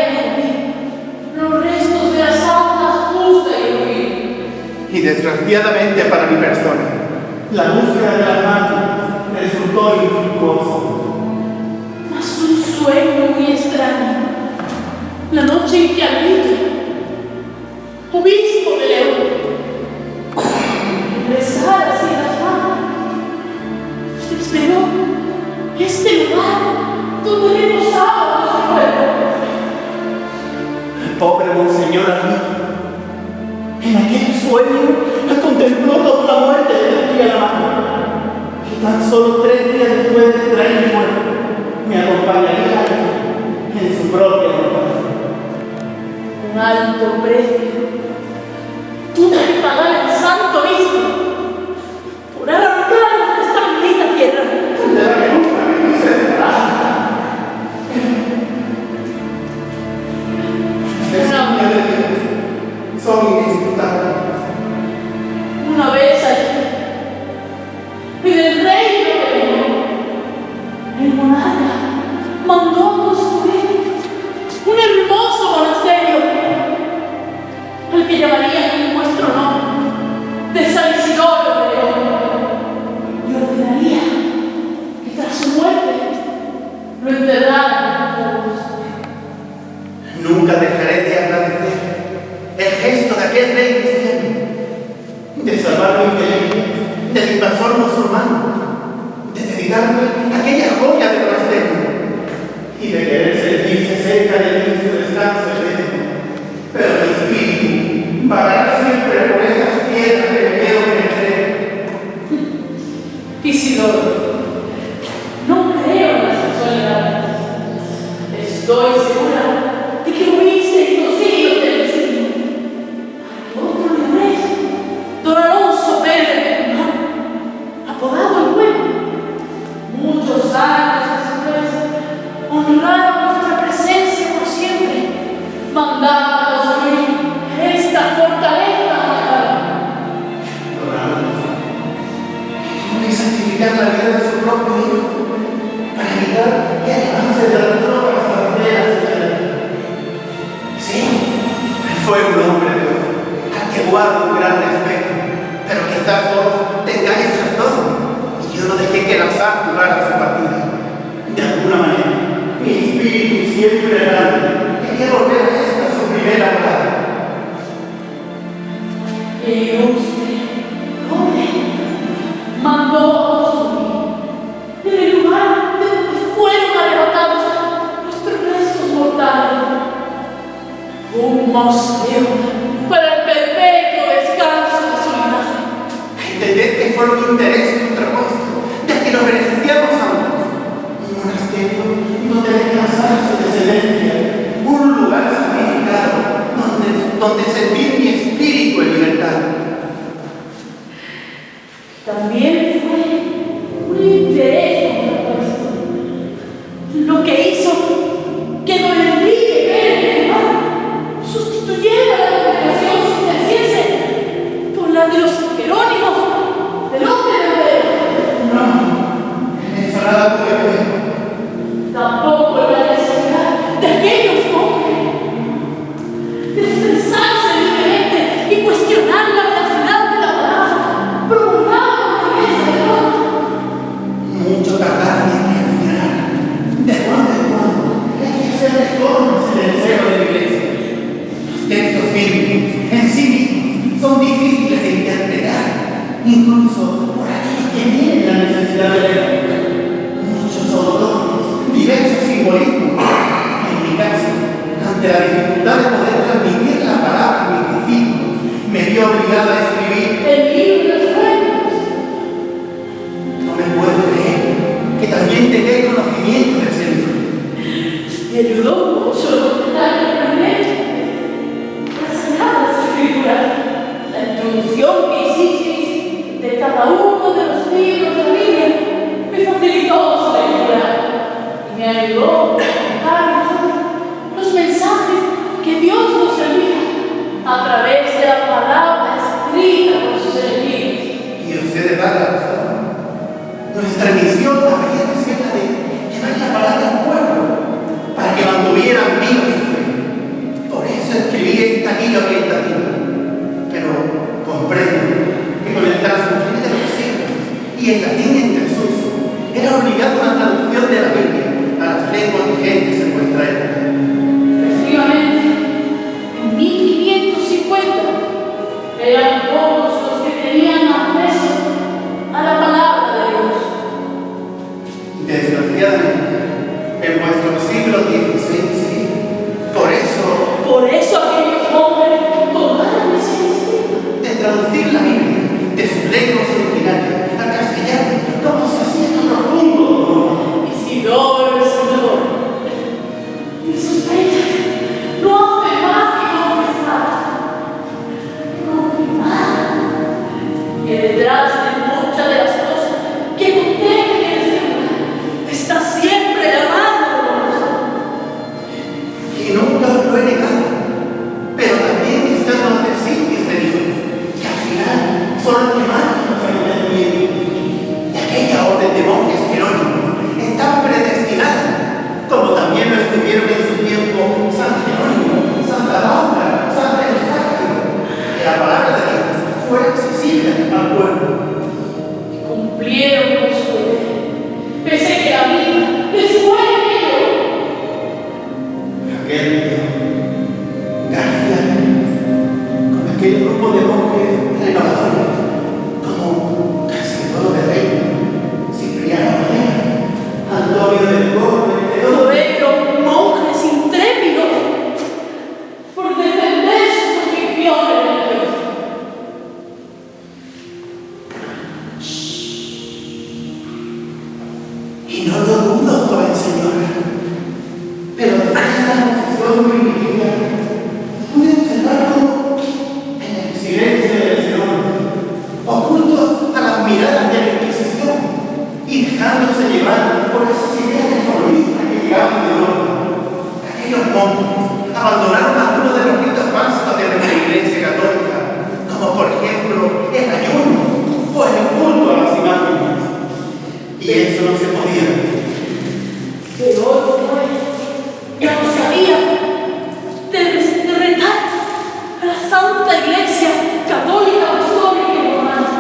los restos de las santas justas y Elohim. Y desgraciadamente para mi persona, la búsqueda de las máquinas resultó infructuosa. Mas un sueño muy extraño, la noche en que Alvito, obispo de León, rezara así las manos, esperó este lugar donde reposaba nuestro pueblo. El pobre monseñor Alvito, en aquel sueño, contempló toda la muerte de Tía la mano, y tan solo 3 días después de traer mi muerte, me acompañaría en su propia mortalidad. Un alto precio tuvo que pagar el santo obispo por arrancarnos de esta bendita tierra. De la que nunca me quise separar. Designio de Dios son indisputables. Una vez allí, en el reino de León, el monarca mandó construir un hermoso monasterio, al que llamaría en nuestro nombre de San Isidoro de León, y ordenaría que tras su muerte lo enterraran en la luz. Nunca dejaré de agradecer el gesto de aquel rey cristiano, de salvar mi inteligencia del invasor musulmán, de dedicarme a aquella joya de monasterio y de querer sentirse cerca de mí en su descanso eterno. Pero mi espíritu vagará siempre por esas tierras que me quiero merecer. Isidoro, no creo en las casualidades. Estoy segura de que huiste en los siglos del destino. Otro leonés, don Alonso Pérez de Guzmán, apodado el Bueno, muchos años después, honraron nuestra presencia por siempre, mandando a construir esta fortaleza natal. Y santificar la vida de su propio hijo para evitar que avance de las drogas extranjeras. Sí, fue un hombre de Dios al que guardo un gran respeto, pero quizás vos tengáis razón y yo no dejé que el azar jugara su partida. De alguna manera, mi espíritu siempre errante quería volver a esta su primera morada. Y usted, hombre, mandó a construir en el lugar de donde fueron arrebatados nuestros restos mortales un mausoleo para el perpetuo descanso de su imagen. Entender que fueron intereses contrapuestos, de que nos beneficiamos ambos. Un monasterio donde descansar su descendencia, un lugar santificado donde sentir mi espíritu en libertad. También fue un interés contrapuesto, lo que hizo que don Enrique Pérez de Guzmán sustituyera la congregación cisterciense por la de los Jerónimos del Hombre de Alberto. No, en eso nada pude ver. Tampoco la necesidad de aquellos hombres de expresarse libremente y cuestionar la veracidad de la palabra promulgada por la Iglesia de Roma. Mucho tardar en reaccionar. De cuando en cuando hay que hacer reformas en el seno de la Iglesia. Los textos bíblicos en sí mismos son difíciles de interpretar, incluso por aquellos que tienen la necesidad de leer. Muchos autores, diversos simbolismos. En mi caso, ante la dificultad de poder transmitir la palabra a mis discípulos, me vi obligado a escribir el libro de los sueños. No me puedo creer que también tengáis conocimiento del Señor. Me ayudó mucho a aprender las sagradas escrituras, la introducción que hiciste de cada uno de los libros de la Biblia me facilitó su lectura y me ayudó a captar los mensajes que Dios nos envía a través de la palabra escrita por sus elegidos. Y ustedes dan la razón. Nuestra misión también es la de llevar la palabra al pueblo para que mantuvieran viva su fe. Por eso escribí esta guía orientativa. Pero comprendo que con el transcurrir de los siglos y en latín en desuso, era obligada una traducción de la Biblia a las lenguas vigentes en nuestra época. Efectivamente, en 1550 eran pocos los que tenían acceso a la palabra de Dios. Desgraciadamente, en vuestro siglo XVI, sí. Por eso Aquellos hombres tomaron esa iniciativa de traducir la Biblia de sus lenguas originarias al castellano, como se hacía en otro mundo. Isidoro el Señor. Y sospecha no hace más que confirmar que detrás de muchas de las cosas que contiene este lugar está siempre la mano de Dios. Y nunca os lo he negado, pero también están los designios de Dios, que al final son los que marcan los acontecimientos. Y aquella orden de monjes jerónimos estaba predestinada, como también lo estuvieron en su tiempo San Jerónimo, Santa Laura, Santa Eustaquio, que la palabra de Dios fuera accesible al pueblo. Cumplieron con su deber, pese a que la vida después de ello. Aquel día, García, con aquel grupo de monjes renovadores, como Casiodoro de Rey, Cipriano Madera, Antonio del Corte, Fueron monjes intrépidos por defender sus convicciones religiosas. y no lo dudo, joven señora, pero desde esta posición privilegiada, pude observar cómo, en el silencio del Señor, ocultos a las miradas de la Inquisición y dejándose llevar por esas ideas reformistas que llegaban de Europa, aquellos monjes abandonaron algunos de los ritos básicos de nuestra Iglesia Católica, como por ejemplo el ayuno o el culto a las imágenes. Y eso no se podía. Pero hoy la osadía de retar a la Santa Iglesia Católica, Apostólica y Romana,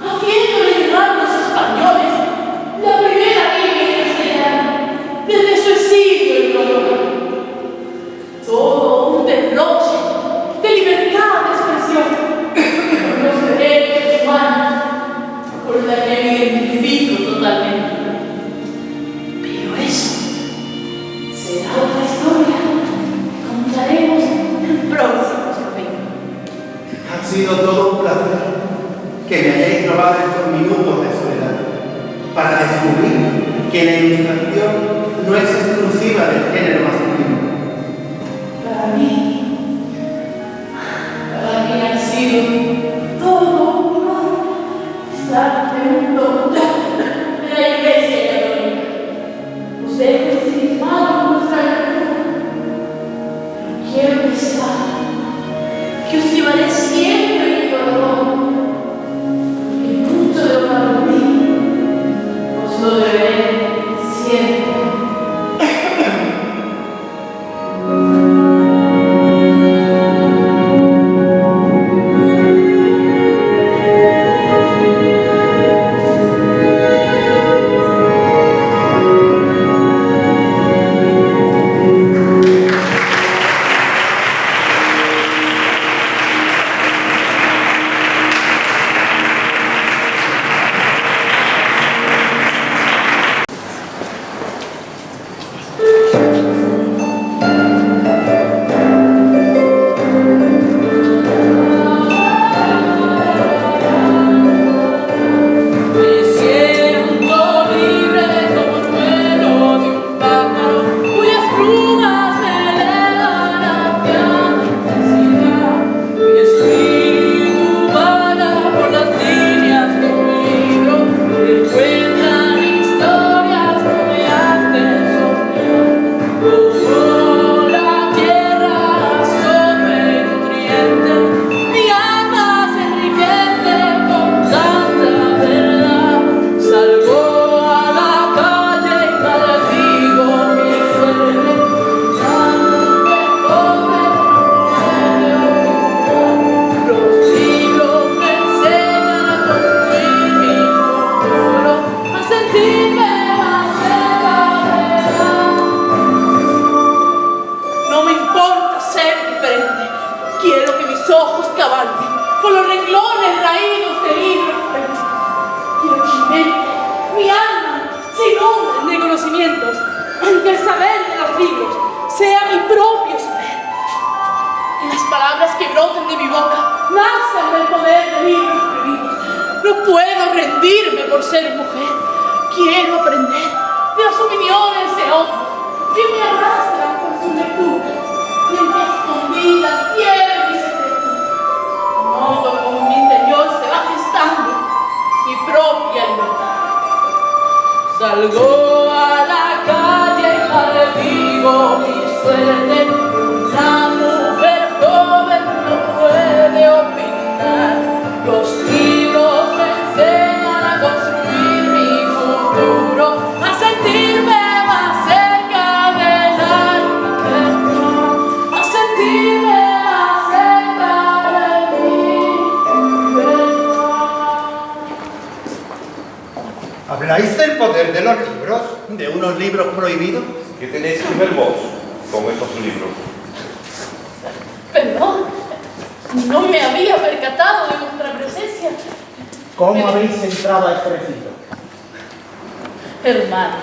haciéndole llegar a los españoles la primera Biblia castellana desde su exilio en Europa. Todo un derroche de libertad de expresión por los derechos humanos, con la que me identifico totalmente. Pero eso será otra historia que contaremos en próximos capítulos. Ha sido todo un placer que me hayáis robado estos minutos de soledad para descubrir que la ilustración no es exclusiva del género masculino. Para mí ha sido todo un honor estar en un doctor de la Iglesia Católica. Os dejo ensimismado en nuestra lectura, pero quiero que sepáis que os llevaré siempre en mi corazón, porque mucho de lo que aprendí os lo deberé siempre. cabalme por los renglones raídos de libros. Quiero que mi mente, mi alma, se inunden de conocimientos, en que el saber de los libros sea mi propio saber. Que las palabras que broten de mi boca nazcan del poder de libros prohibidos. No puedo rendirme por ser mujer. Quiero aprender de las opiniones de otros que me arrastran por sus lecturas y en que escondidas tienen mi secreto. De modo como en mi interior se va gestando mi propia libertad. Salgo a la calle y maldigo mi suerte. La mujer joven no puede opinar. Los libros me enseñan a construir mi futuro, a sentirme más cerca de la libertad, a sentirme más cerca de mi libertad. ¿Habláis del poder de los libros? ¿De unos libros prohibidos? ¿Qué tenéis que ver vos con estos libros? Perdón, no me había percatado de vuestra presencia. ¿Cómo habéis entrado a este recinto? Hermano,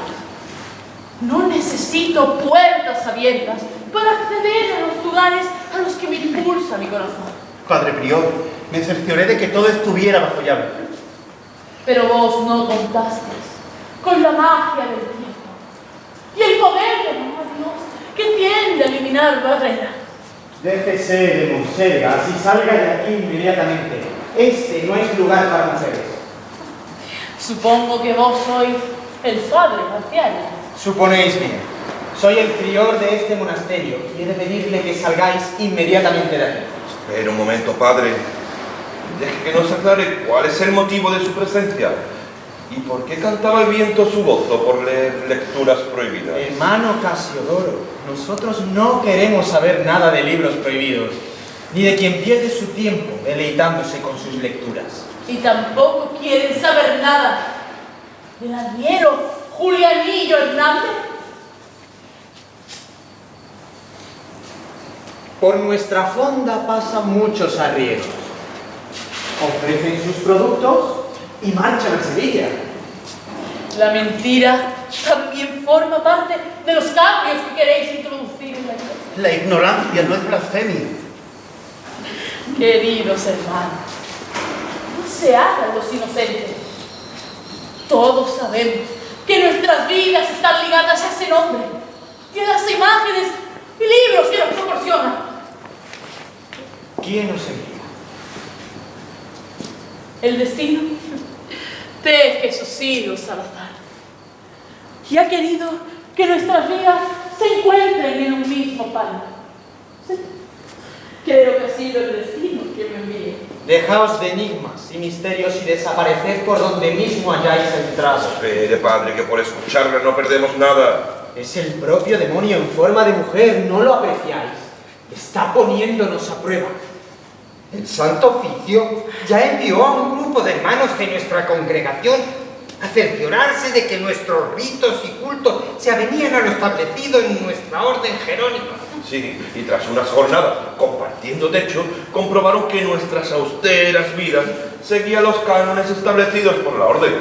no necesito puertas abiertas para acceder a los lugares a los que me impulsa mi corazón. Padre prior, me cercioré de que todo estuviera bajo llave. Pero vos no contasteis con la magia del tiempo y el poder de nuestro Dios que tiende a eliminar barreras. Déjese de monsergas y salga de aquí inmediatamente. Este no es lugar para mujeres. Supongo que vos sois el padre Marcial. Suponéis bien. Soy el prior de este monasterio y he de pedirle que salgáis inmediatamente de aquí. Espera un momento, padre. Deje que nos aclare cuál es el motivo de su presencia y por qué cantaba el viento su gozo por leer lecturas prohibidas. Hermano Casiodoro, nosotros no queremos saber nada de libros prohibidos, ni de quien pierde su tiempo deleitándose con sus lecturas. Y tampoco quieren saber nada del arriero Julianillo Hernández. Por nuestra fonda pasan muchos arrieros. Ofrecen sus productos y marchan a Sevilla. La mentira también forma parte de los cambios que queréis introducir en la iglesia. La ignorancia no es blasfemia. Queridos hermanos, no se hagan los inocentes. Todos sabemos que nuestras vidas están ligadas a ese nombre y a las imágenes y libros que nos proporcionan. ¿Quién os envía? El destino teje sus hilos al azar y ha querido que nuestras vidas se encuentren en un mismo palo. Sí, creo que ha sido el destino que me envía. Dejaos de enigmas y misterios y desapareced por donde mismo hayáis entrado. Espere, padre, que por escucharla no perdemos nada. Es el propio demonio en forma de mujer, ¿no lo apreciáis? Está poniéndonos a prueba. El Santo Oficio ya envió a un grupo de hermanos de nuestra congregación a cerciorarse de que nuestros ritos y cultos se avenían a lo establecido en nuestra orden jerónima. Sí, y tras unas jornadas compartiendo techo, comprobaron que nuestras austeras vidas seguían los cánones establecidos por la orden.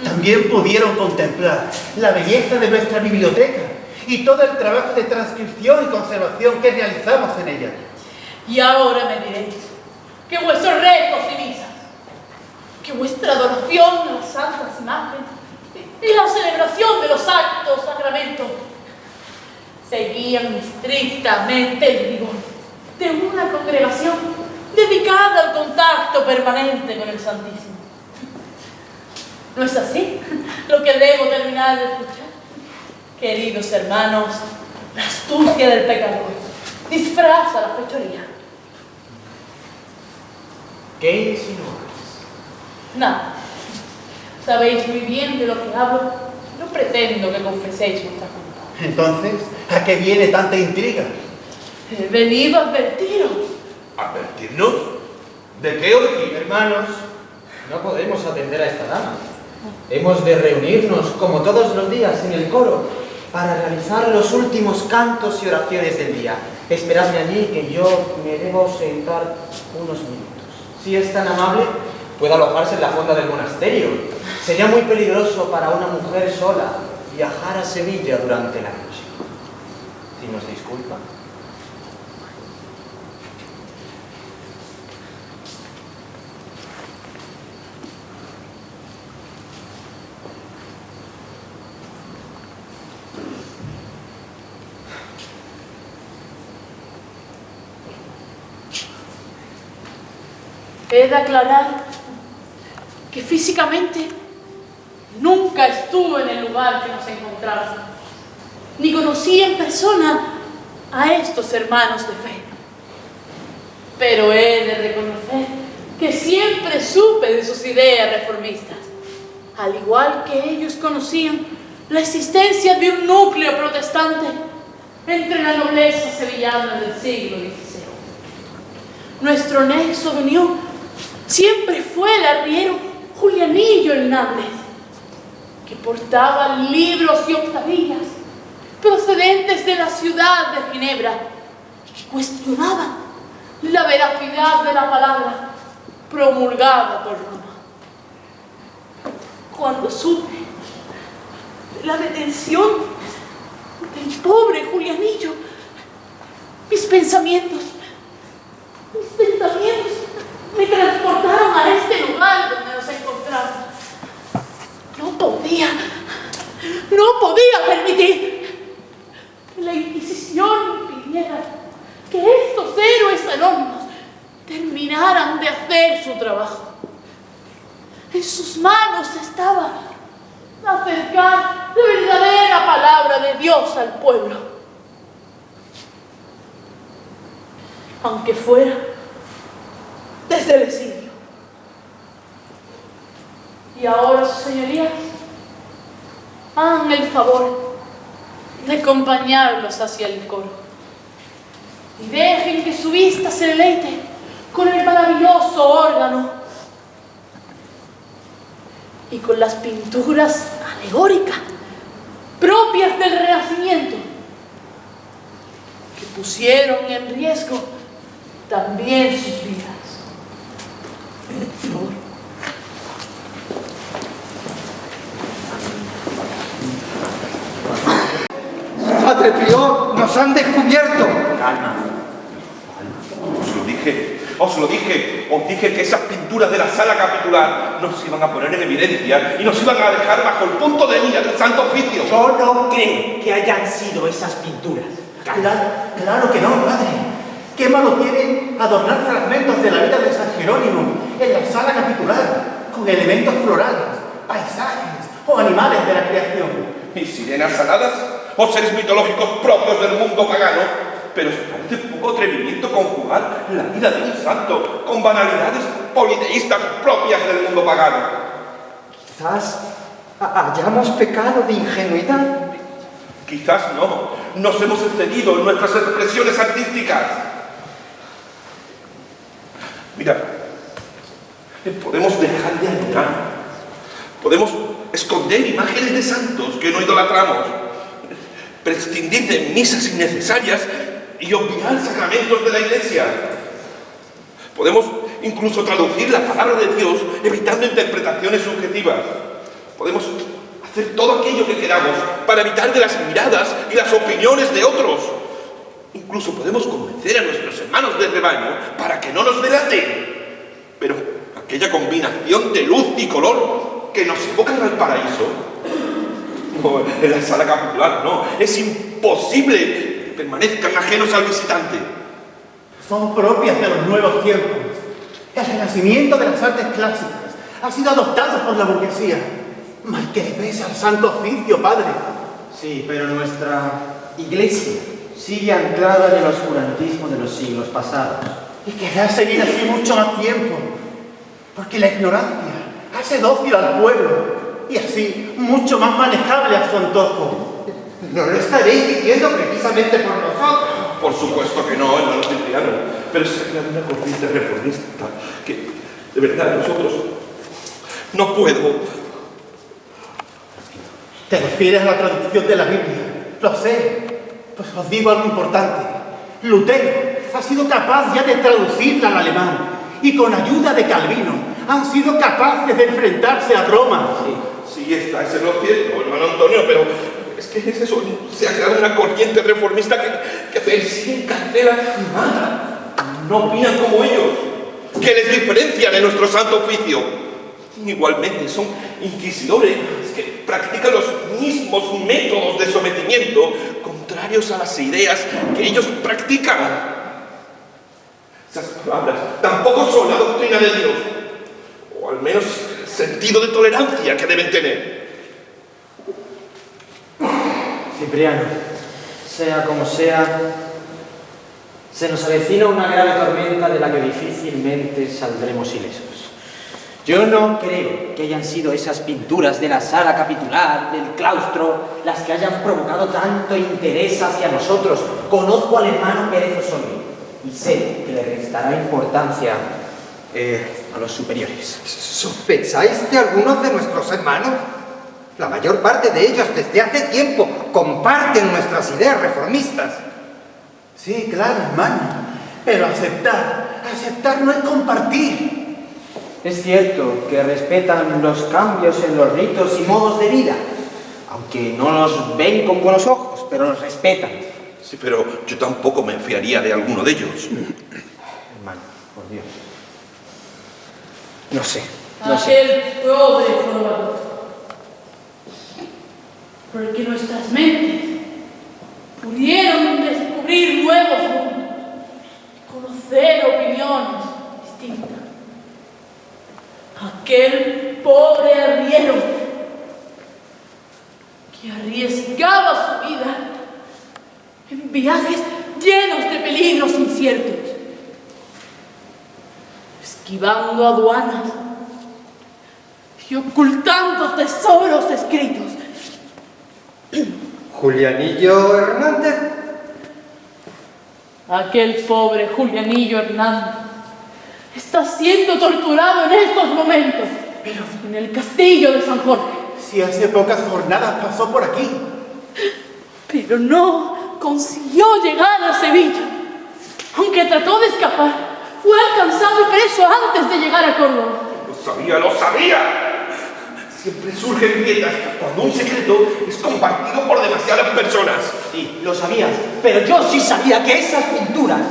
También pudieron contemplar la belleza de nuestra biblioteca y todo el trabajo de transcripción y conservación que realizamos en ella. Y ahora me diréis que vuestros rezos y misas, que vuestra adoración a las santas imágenes y la celebración de los actos sacramentos seguían estrictamente el rigor de una congregación dedicada al contacto permanente con el Santísimo. ¿No es así lo que debo terminar de escuchar? Queridos hermanos, la astucia del pecador disfraza la fechoría. ¿Qué insinúas? Nada. Sabéis muy bien de lo que hablo. No pretendo que confeséis vuestra culpa. Entonces, ¿a qué viene tanta intriga? He venido a advertiros. ¿Advertirnos? ¿De qué o de quién? Hermanos, no podemos atender a esta dama. Hemos de reunirnos, como todos los días, en el coro, para realizar los últimos cantos y oraciones del día. Esperadme allí, que yo me debo sentar unos minutos. si es tan amable, puede alojarse en la fonda del monasterio. Sería muy peligroso para una mujer sola viajar a Sevilla durante la noche. Si nos disculpa. He de aclarar que físicamente nunca estuve en el lugar que nos encontramos, ni conocí en persona a estos hermanos de fe. Pero he de reconocer que siempre supe de sus ideas reformistas, al igual que ellos conocían la existencia de un núcleo protestante entre la nobleza sevillana del siglo XVI. Nuestro nexo de unión siempre fue el arriero Julianillo Hernández, que portaba libros y octavillas procedentes de la ciudad de Ginebra y que cuestionaban la veracidad de la palabra promulgada por Roma. Cuando supe de la detención del pobre Julianillo, mis pensamientos me transportaron a este lugar donde nos encontramos. No podía permitir que la Inquisición impidiera que estos héroes anónimos terminaran de hacer su trabajo. En sus manos estaba acercar la verdadera palabra de Dios al pueblo, aunque fuera desde el exilio. Y ahora, sus señorías, hagan el favor de acompañarlos hacia el coro y dejen que su vista se deleite con el maravilloso órgano y con las pinturas alegóricas propias del Renacimiento, que pusieron en riesgo también sus vidas. Por favor. Padre prior, nos han descubierto. Calma. Os lo dije. Os dije que esas pinturas de la sala capitular nos iban a poner en evidencia y nos iban a dejar bajo el punto de mira del Santo Oficio. Yo no creo que hayan sido esas pinturas. Claro que no, padre. ¿Qué malo tiene adornar fragmentos de la vida de San Jerónimo en la sala capitular con elementos florales, paisajes o animales de la creación? ¿Y sirenas saladas? ¿O seres mitológicos propios del mundo pagano? Pero os parece poco atrevimiento conjugar la vida de un santo con banalidades politeístas propias del mundo pagano. Quizás hayamos pecado de ingenuidad. Quizás no. Nos hemos excedido en nuestras expresiones artísticas. Mira, podemos dejar de adorar. Podemos esconder imágenes de santos que no idolatramos. Prescindir de misas innecesarias y obviar sacramentos de la Iglesia. Podemos incluso traducir la palabra de Dios evitando interpretaciones subjetivas. Podemos hacer todo aquello que queramos para evitar de las miradas y las opiniones de otros. Incluso podemos convencer a nuestros hermanos de rebaño para que no nos delaten. Pero aquella combinación de luz y color que nos evocan al paraíso, no, en la sala capitular, no, es imposible que permanezcan ajenos al visitante. Son propias de los nuevos tiempos. El renacimiento de las artes clásicas ha sido adoptado por la burguesía. Mal que le pese al Santo Oficio, padre. Sí, pero nuestra Iglesia sigue anclada en el oscurantismo de los siglos pasados. Y querrá seguir así mucho más tiempo, porque la ignorancia hace dócil al pueblo y así mucho más manejable a su antojo. No lo estaréis diciendo precisamente por nosotros. Por supuesto que no, hermano Cipriano, pero es una corriente reformista que, de verdad, nosotros no puedo. Te refieres a la traducción de la Biblia, lo sé, pues os digo algo importante. Lutero ha sido capaz ya de traducirla al alemán y con ayuda de Calvino han sido capaces de enfrentarse a Roma. Sí, estáis en lo cierto, hermano Antonio, pero es que es eso, se ha creado una corriente reformista que persigue, encarcela y mata. No opinan como ellos, que les diferencian de nuestro santo oficio. Igualmente son inquisidores que practican los mismos métodos de sometimiento contrarios a las ideas que ellos practican. Esas palabras tampoco son la doctrina de Dios, o al menos el sentido de tolerancia que deben tener. Cipriano, sea como sea, se nos avecina una grave tormenta de la que difícilmente saldremos ilesos. Yo no creo que hayan sido esas pinturas de la sala capitular, del claustro, las que hayan provocado tanto interés hacia nosotros. Conozco al hermano Pérez Osorio y sé que le restará importancia a los superiores. ¿Sospecháis de algunos de nuestros hermanos? La mayor parte de ellos desde hace tiempo comparten nuestras ideas reformistas. Sí, claro, hermano, pero aceptar no es compartir. Es cierto que respetan los cambios en los ritos y modos de vida, aunque no los ven con buenos ojos, pero los respetan. Sí, pero yo tampoco me fiaría de alguno de ellos. Hermano, por Dios. No sé. Aquel pobre jorobado. Porque nuestras mentes pudieron descubrir nuevos mundos, conocer opiniones distintas. Aquel pobre arriero que arriesgaba su vida en viajes llenos de peligros inciertos, esquivando aduanas y ocultando tesoros escritos. ¿Julianillo Hernández? Aquel pobre Julianillo Hernández está siendo torturado en estos momentos, pero en el castillo de San Jorge. Si hace pocas jornadas pasó por aquí. Pero no consiguió llegar a Sevilla. Aunque trató de escapar, fue alcanzado y preso antes de llegar a Córdoba. ¡Lo sabía! Siempre surgen grietas cuando un secreto es compartido por demasiadas personas. Sí, lo sabías, pero yo sí sabía que esas pinturas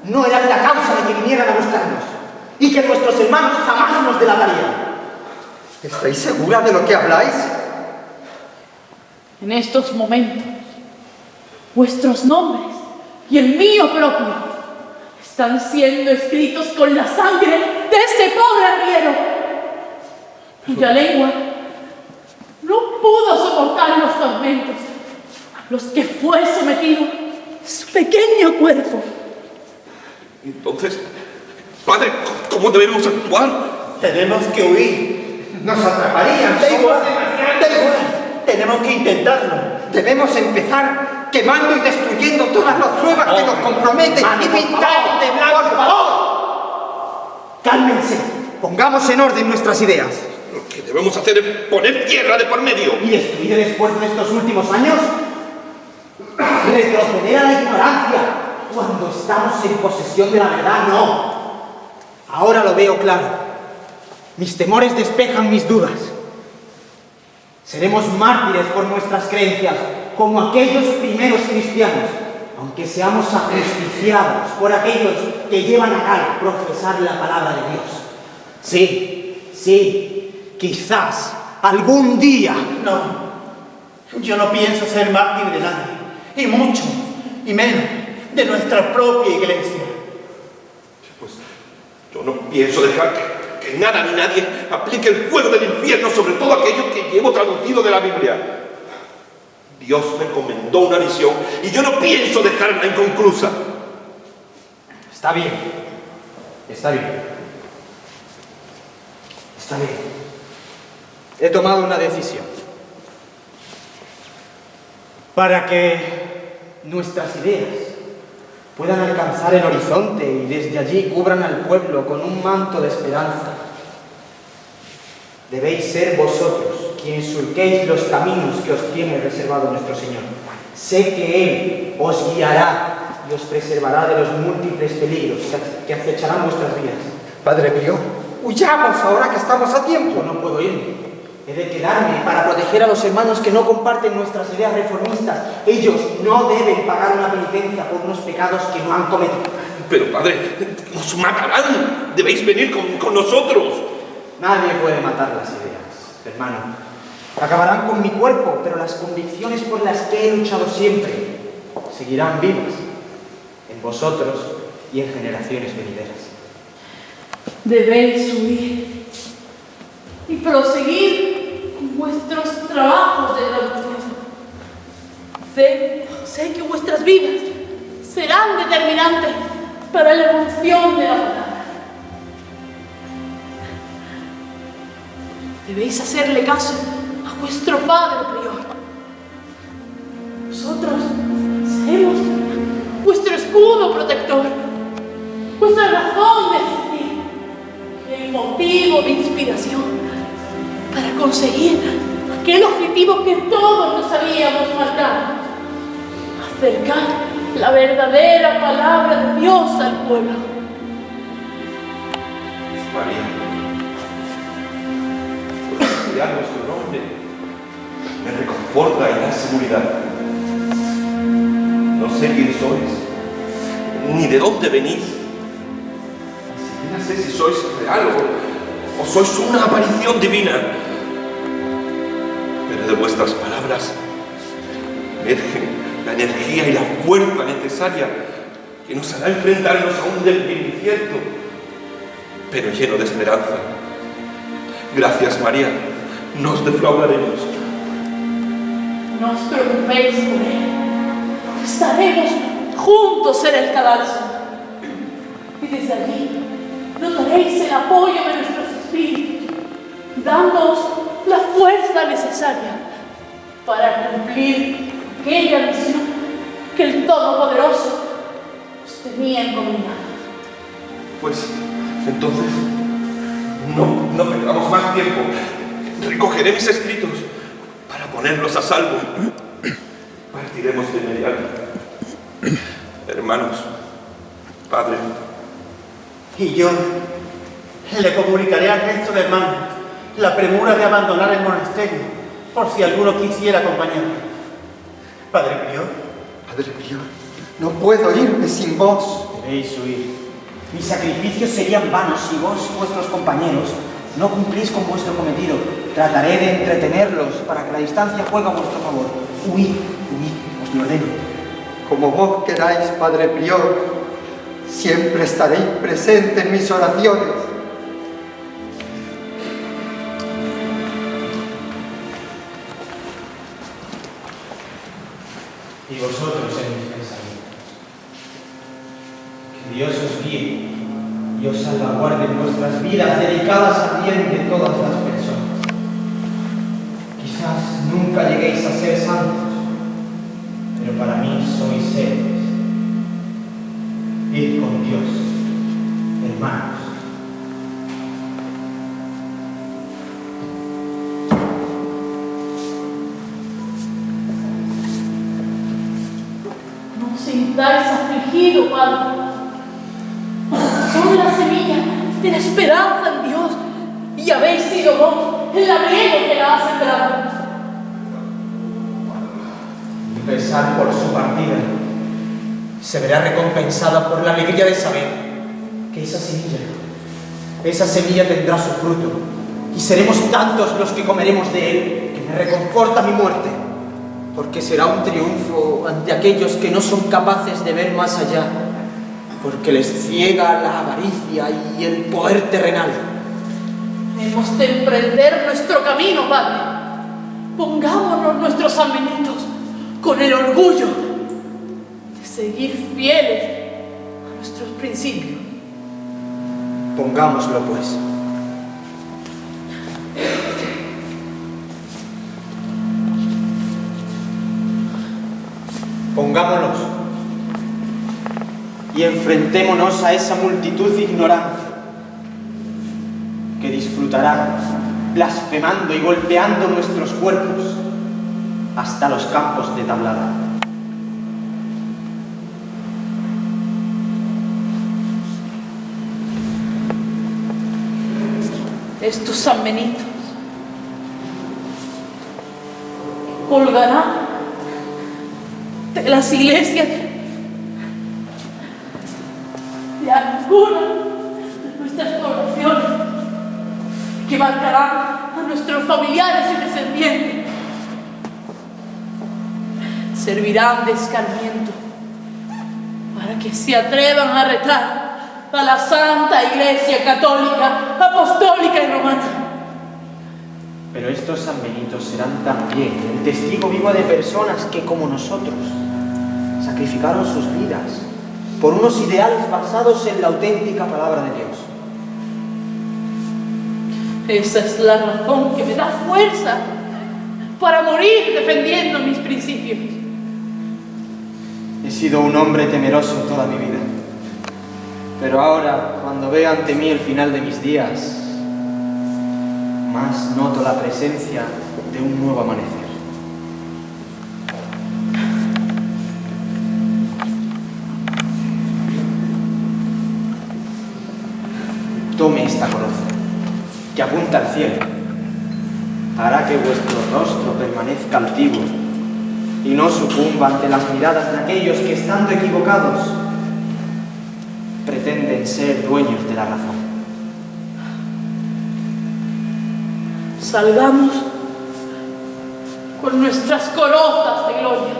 no eran la causa de que vinieran a buscarnos y que nuestros hermanos jamás nos delatarían. ¿Estáis segura de lo que habláis? En estos momentos, vuestros nombres y el mío propio están siendo escritos con la sangre de ese pobre arriero, cuya lengua no pudo soportar los tormentos a los que fue sometido su pequeño cuerpo. Entonces, padre, ¿cómo debemos actuar? Tenemos que huir. Nos atraparían. Da igual. Tenemos que intentarlo. Debemos empezar quemando y destruyendo todas las pruebas que nos comprometen y pintando de blanco. ¡Por favor! ¡Cálmense! Pongamos en orden nuestras ideas. Lo que debemos hacer es poner tierra de por medio. ¿Y destruir el esfuerzo de estos últimos años? ¿Retroceder a la ignorancia cuando estamos en posesión de la verdad? No. Ahora lo veo claro. Mis temores despejan mis dudas. Seremos mártires por nuestras creencias, como aquellos primeros cristianos, aunque seamos ajusticiados por aquellos que llevan a cabo profesar la palabra de Dios. Sí, quizás algún día. No, yo no pienso ser mártir de nadie, y mucho, y menos, de nuestra propia iglesia. Pues yo no pienso dejar que nada ni nadie aplique el fuego del infierno sobre todo aquello que llevo traducido de la Biblia. Dios me encomendó una misión y yo no pienso dejarla inconclusa. Está bien. He tomado una decisión. Para que nuestras ideas puedan alcanzar el horizonte y desde allí cubran al pueblo con un manto de esperanza, debéis ser vosotros quienes surquéis los caminos que os tiene reservado nuestro Señor. Sé que Él os guiará y os preservará de los múltiples peligros que acecharán vuestras vidas. Padre Prior, huyamos ahora que estamos a tiempo. Yo no puedo irme. He de quedarme para proteger a los hermanos que no comparten nuestras ideas reformistas. Ellos no deben pagar una penitencia por unos pecados que no han cometido. Pero, padre, nos matarán. Debéis venir con nosotros. Nadie puede matar las ideas, hermano. Acabarán con mi cuerpo, pero las convicciones por las que he luchado siempre seguirán vivas en vosotros y en generaciones venideras. Debéis huir y proseguir con vuestros trabajos de traducción. Sé que vuestras vidas serán determinantes para la evolución de la palabra. Debéis hacerle caso a vuestro padre prior. Nosotros seremos vuestro escudo protector, vuestra razón de existir, el motivo de inspiración para conseguir aquel objetivo que todos nos habíamos marcado: acercar la verdadera palabra de Dios al pueblo. María, por estudiar vuestro nombre, me reconforta y da seguridad. No sé quién sois, ni de dónde venís. Ni siquiera sé si sois real o sois una aparición divina. Pero de vuestras palabras emergen la energía y la fuerza necesaria que nos hará enfrentarnos a un devenir incierto, pero lleno de esperanza. Gracias, María. No os defraudaremos. No os preocupéis por él. Estaremos juntos en el cadalso. Y desde allí notaréis el apoyo de nuestros espíritus, dándoos la fuerza necesaria para cumplir aquella misión que el Todopoderoso os tenía encomendada. Pues, entonces, no perdamos más tiempo. Recogeré mis escritos para ponerlos a salvo. Partiremos de inmediato. Hermanos, padre. Y yo le comunicaré al resto de hermanos la premura de abandonar el monasterio, por si alguno quisiera acompañarme. Padre Prior. Padre Prior, no puedo irme sin vos. Debéis huir. Mis sacrificios serían vanos si vos, vuestros compañeros, no cumplís con vuestro cometido. Trataré de entretenerlos para que la distancia juegue a vuestro favor. Huid, os lo ordeno. Como vos queráis, Padre Prior, siempre estaréis presente en mis oraciones. Y vosotros en mis pensamientos. Que Dios os guíe y os salvaguarde en vuestras vidas dedicadas al bien de todas las personas. Quizás nunca lleguéis a ser santos, pero para mí sois héroes. Id con Dios, hermanos. No os sintáis afligido, Padre. Son la semilla de la esperanza en Dios y habéis sido vos el labriego que la ha sembrado. Mi pesar por su partida se verá recompensada por la alegría de saber que esa semilla tendrá su fruto, y seremos tantos los que comeremos de él, que me reconforta mi muerte, porque será un triunfo ante aquellos que no son capaces de ver más allá, porque les ciega la avaricia y el poder terrenal. Hemos de emprender nuestro camino, Padre. Pongámonos nuestros amenitos con el orgullo de seguir fieles a nuestros principios. Pongámoslo, pues. Pongámonos y enfrentémonos a esa multitud ignorante que disfrutará blasfemando y golpeando nuestros cuerpos hasta los campos de Tablada. estos San Benitos colgarán de las iglesias de alguna de nuestras poblaciones, que marcarán a nuestros familiares y descendientes. Servirán de escarmiento para que se atrevan a retar a la Santa Iglesia Católica, Apostólica y Romana. Pero estos San Benitos serán también el testigo vivo de personas que, como nosotros, sacrificaron sus vidas por unos ideales basados en la auténtica palabra de Dios. Esa es la razón que me da fuerza para morir defendiendo mis principios. He sido un hombre temeroso toda mi vida, pero ahora, cuando veo ante mí el final de mis días, más noto la presencia de un nuevo amanecer. Tome esta cruz, que apunta al cielo. Hará que vuestro rostro permanezca altivo y no sucumba ante las miradas de aquellos que, estando equivocados, pretenden ser dueños de la razón. Salgamos con nuestras coronas de gloria,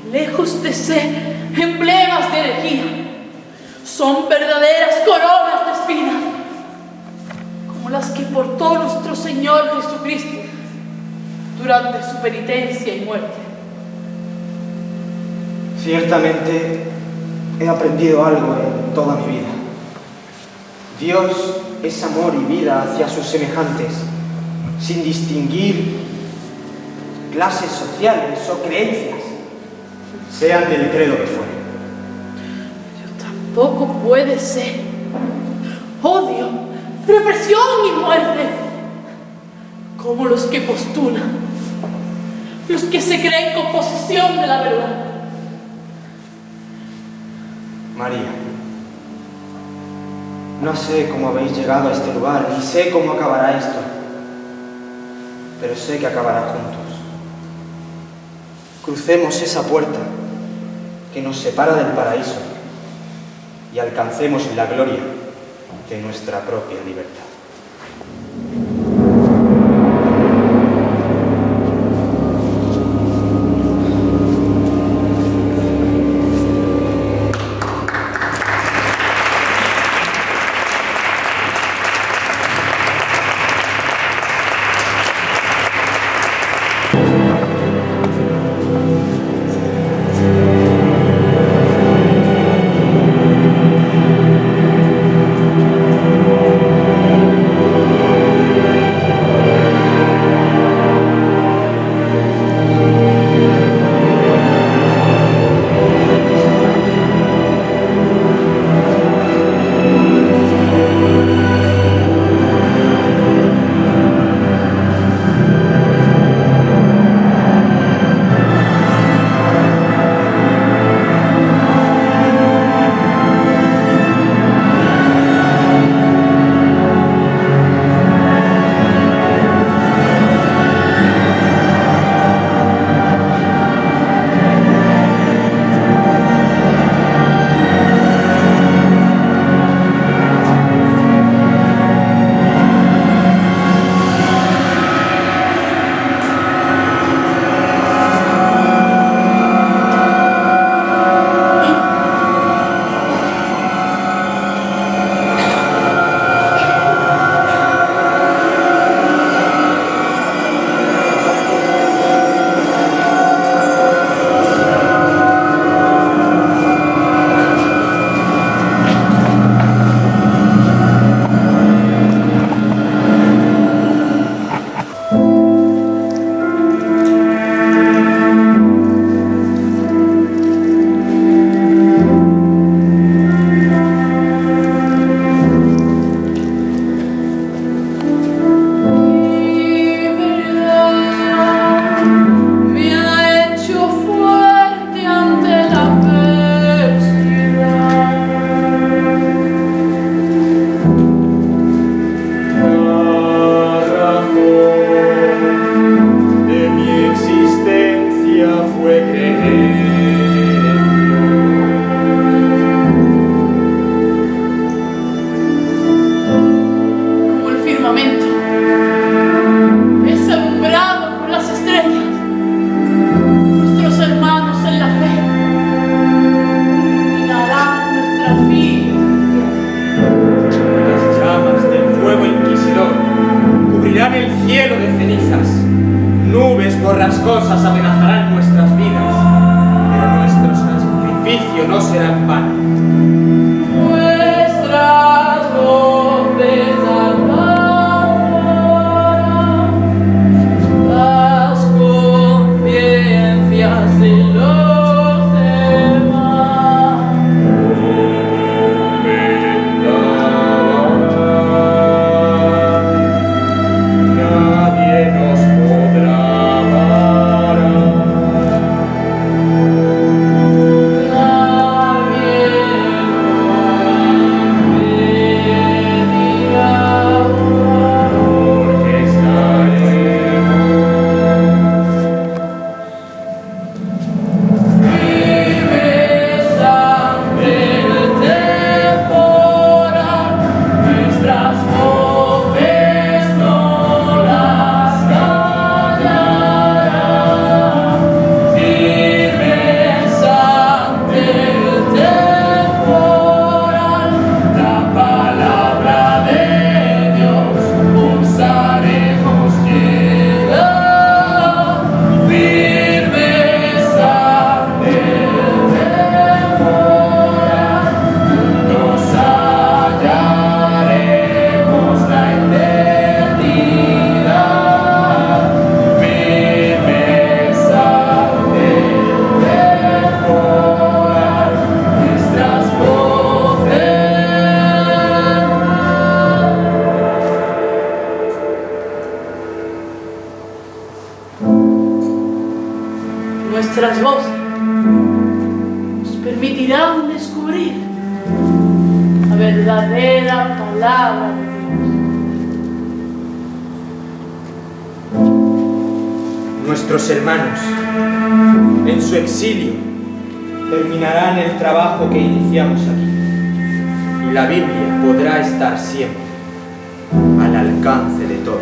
que lejos de ser emblemas de herejía, son verdaderas coronas de espinas, como las que portó nuestro Señor Jesucristo durante su penitencia y muerte. Ciertamente he aprendido algo en toda mi vida. Dios es amor y vida hacia sus semejantes, sin distinguir clases sociales o creencias, sean del credo que fuere. Tampoco puede ser odio, represión y muerte, como los que postulan, los que se creen con posesión de la verdad. María, no sé cómo habéis llegado a este lugar, ni sé cómo acabará esto, pero sé que acabará juntos. Crucemos esa puerta que nos separa del paraíso y alcancemos la gloria de nuestra propia libertad. cosas amenazarán nuestras vidas, pero nuestro sacrificio no será en vano. Nuestras voces alcanzarán las conciencias de los demás. Nadie nos podrá parar. Porque estaremos Firmes ante el temporal, nuestras voces no las callarán. Firmes ante el temporal, la palabra de Dios osaremos llegar. Firmes ante el temporal, nos hallaremos la eternidad. Firmes ante el temporal, nuestras voces. Nuestras voces nos permitirán descubrir la verdadera palabra de Dios. Nuestros hermanos, en su exilio, terminarán el trabajo que iniciamos aquí, y la Biblia podrá estar siempre al alcance de todos.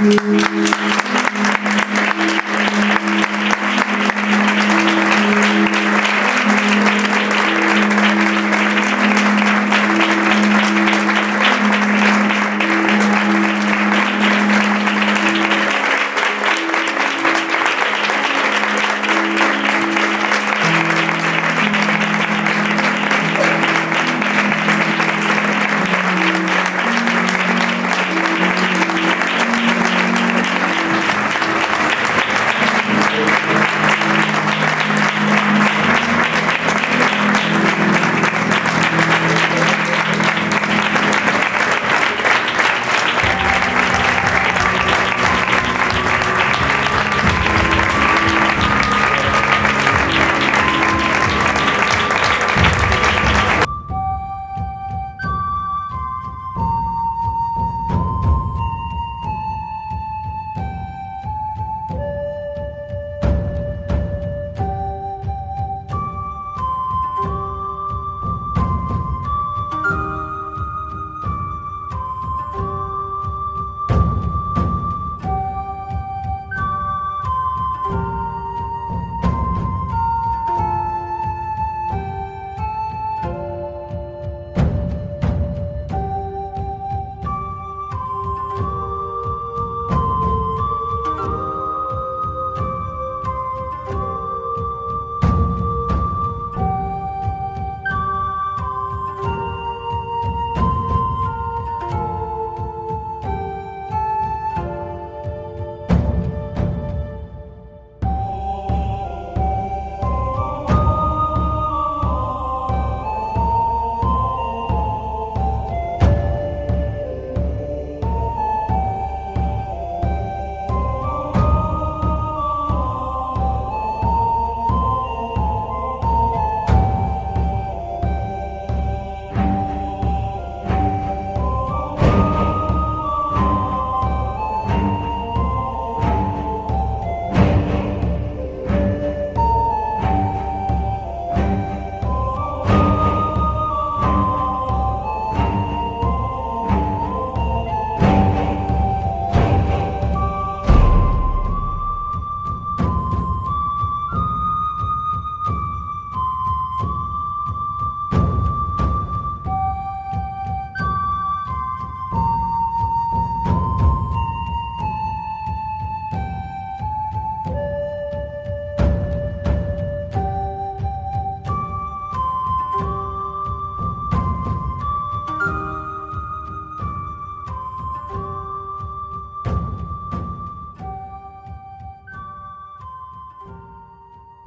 Gracias.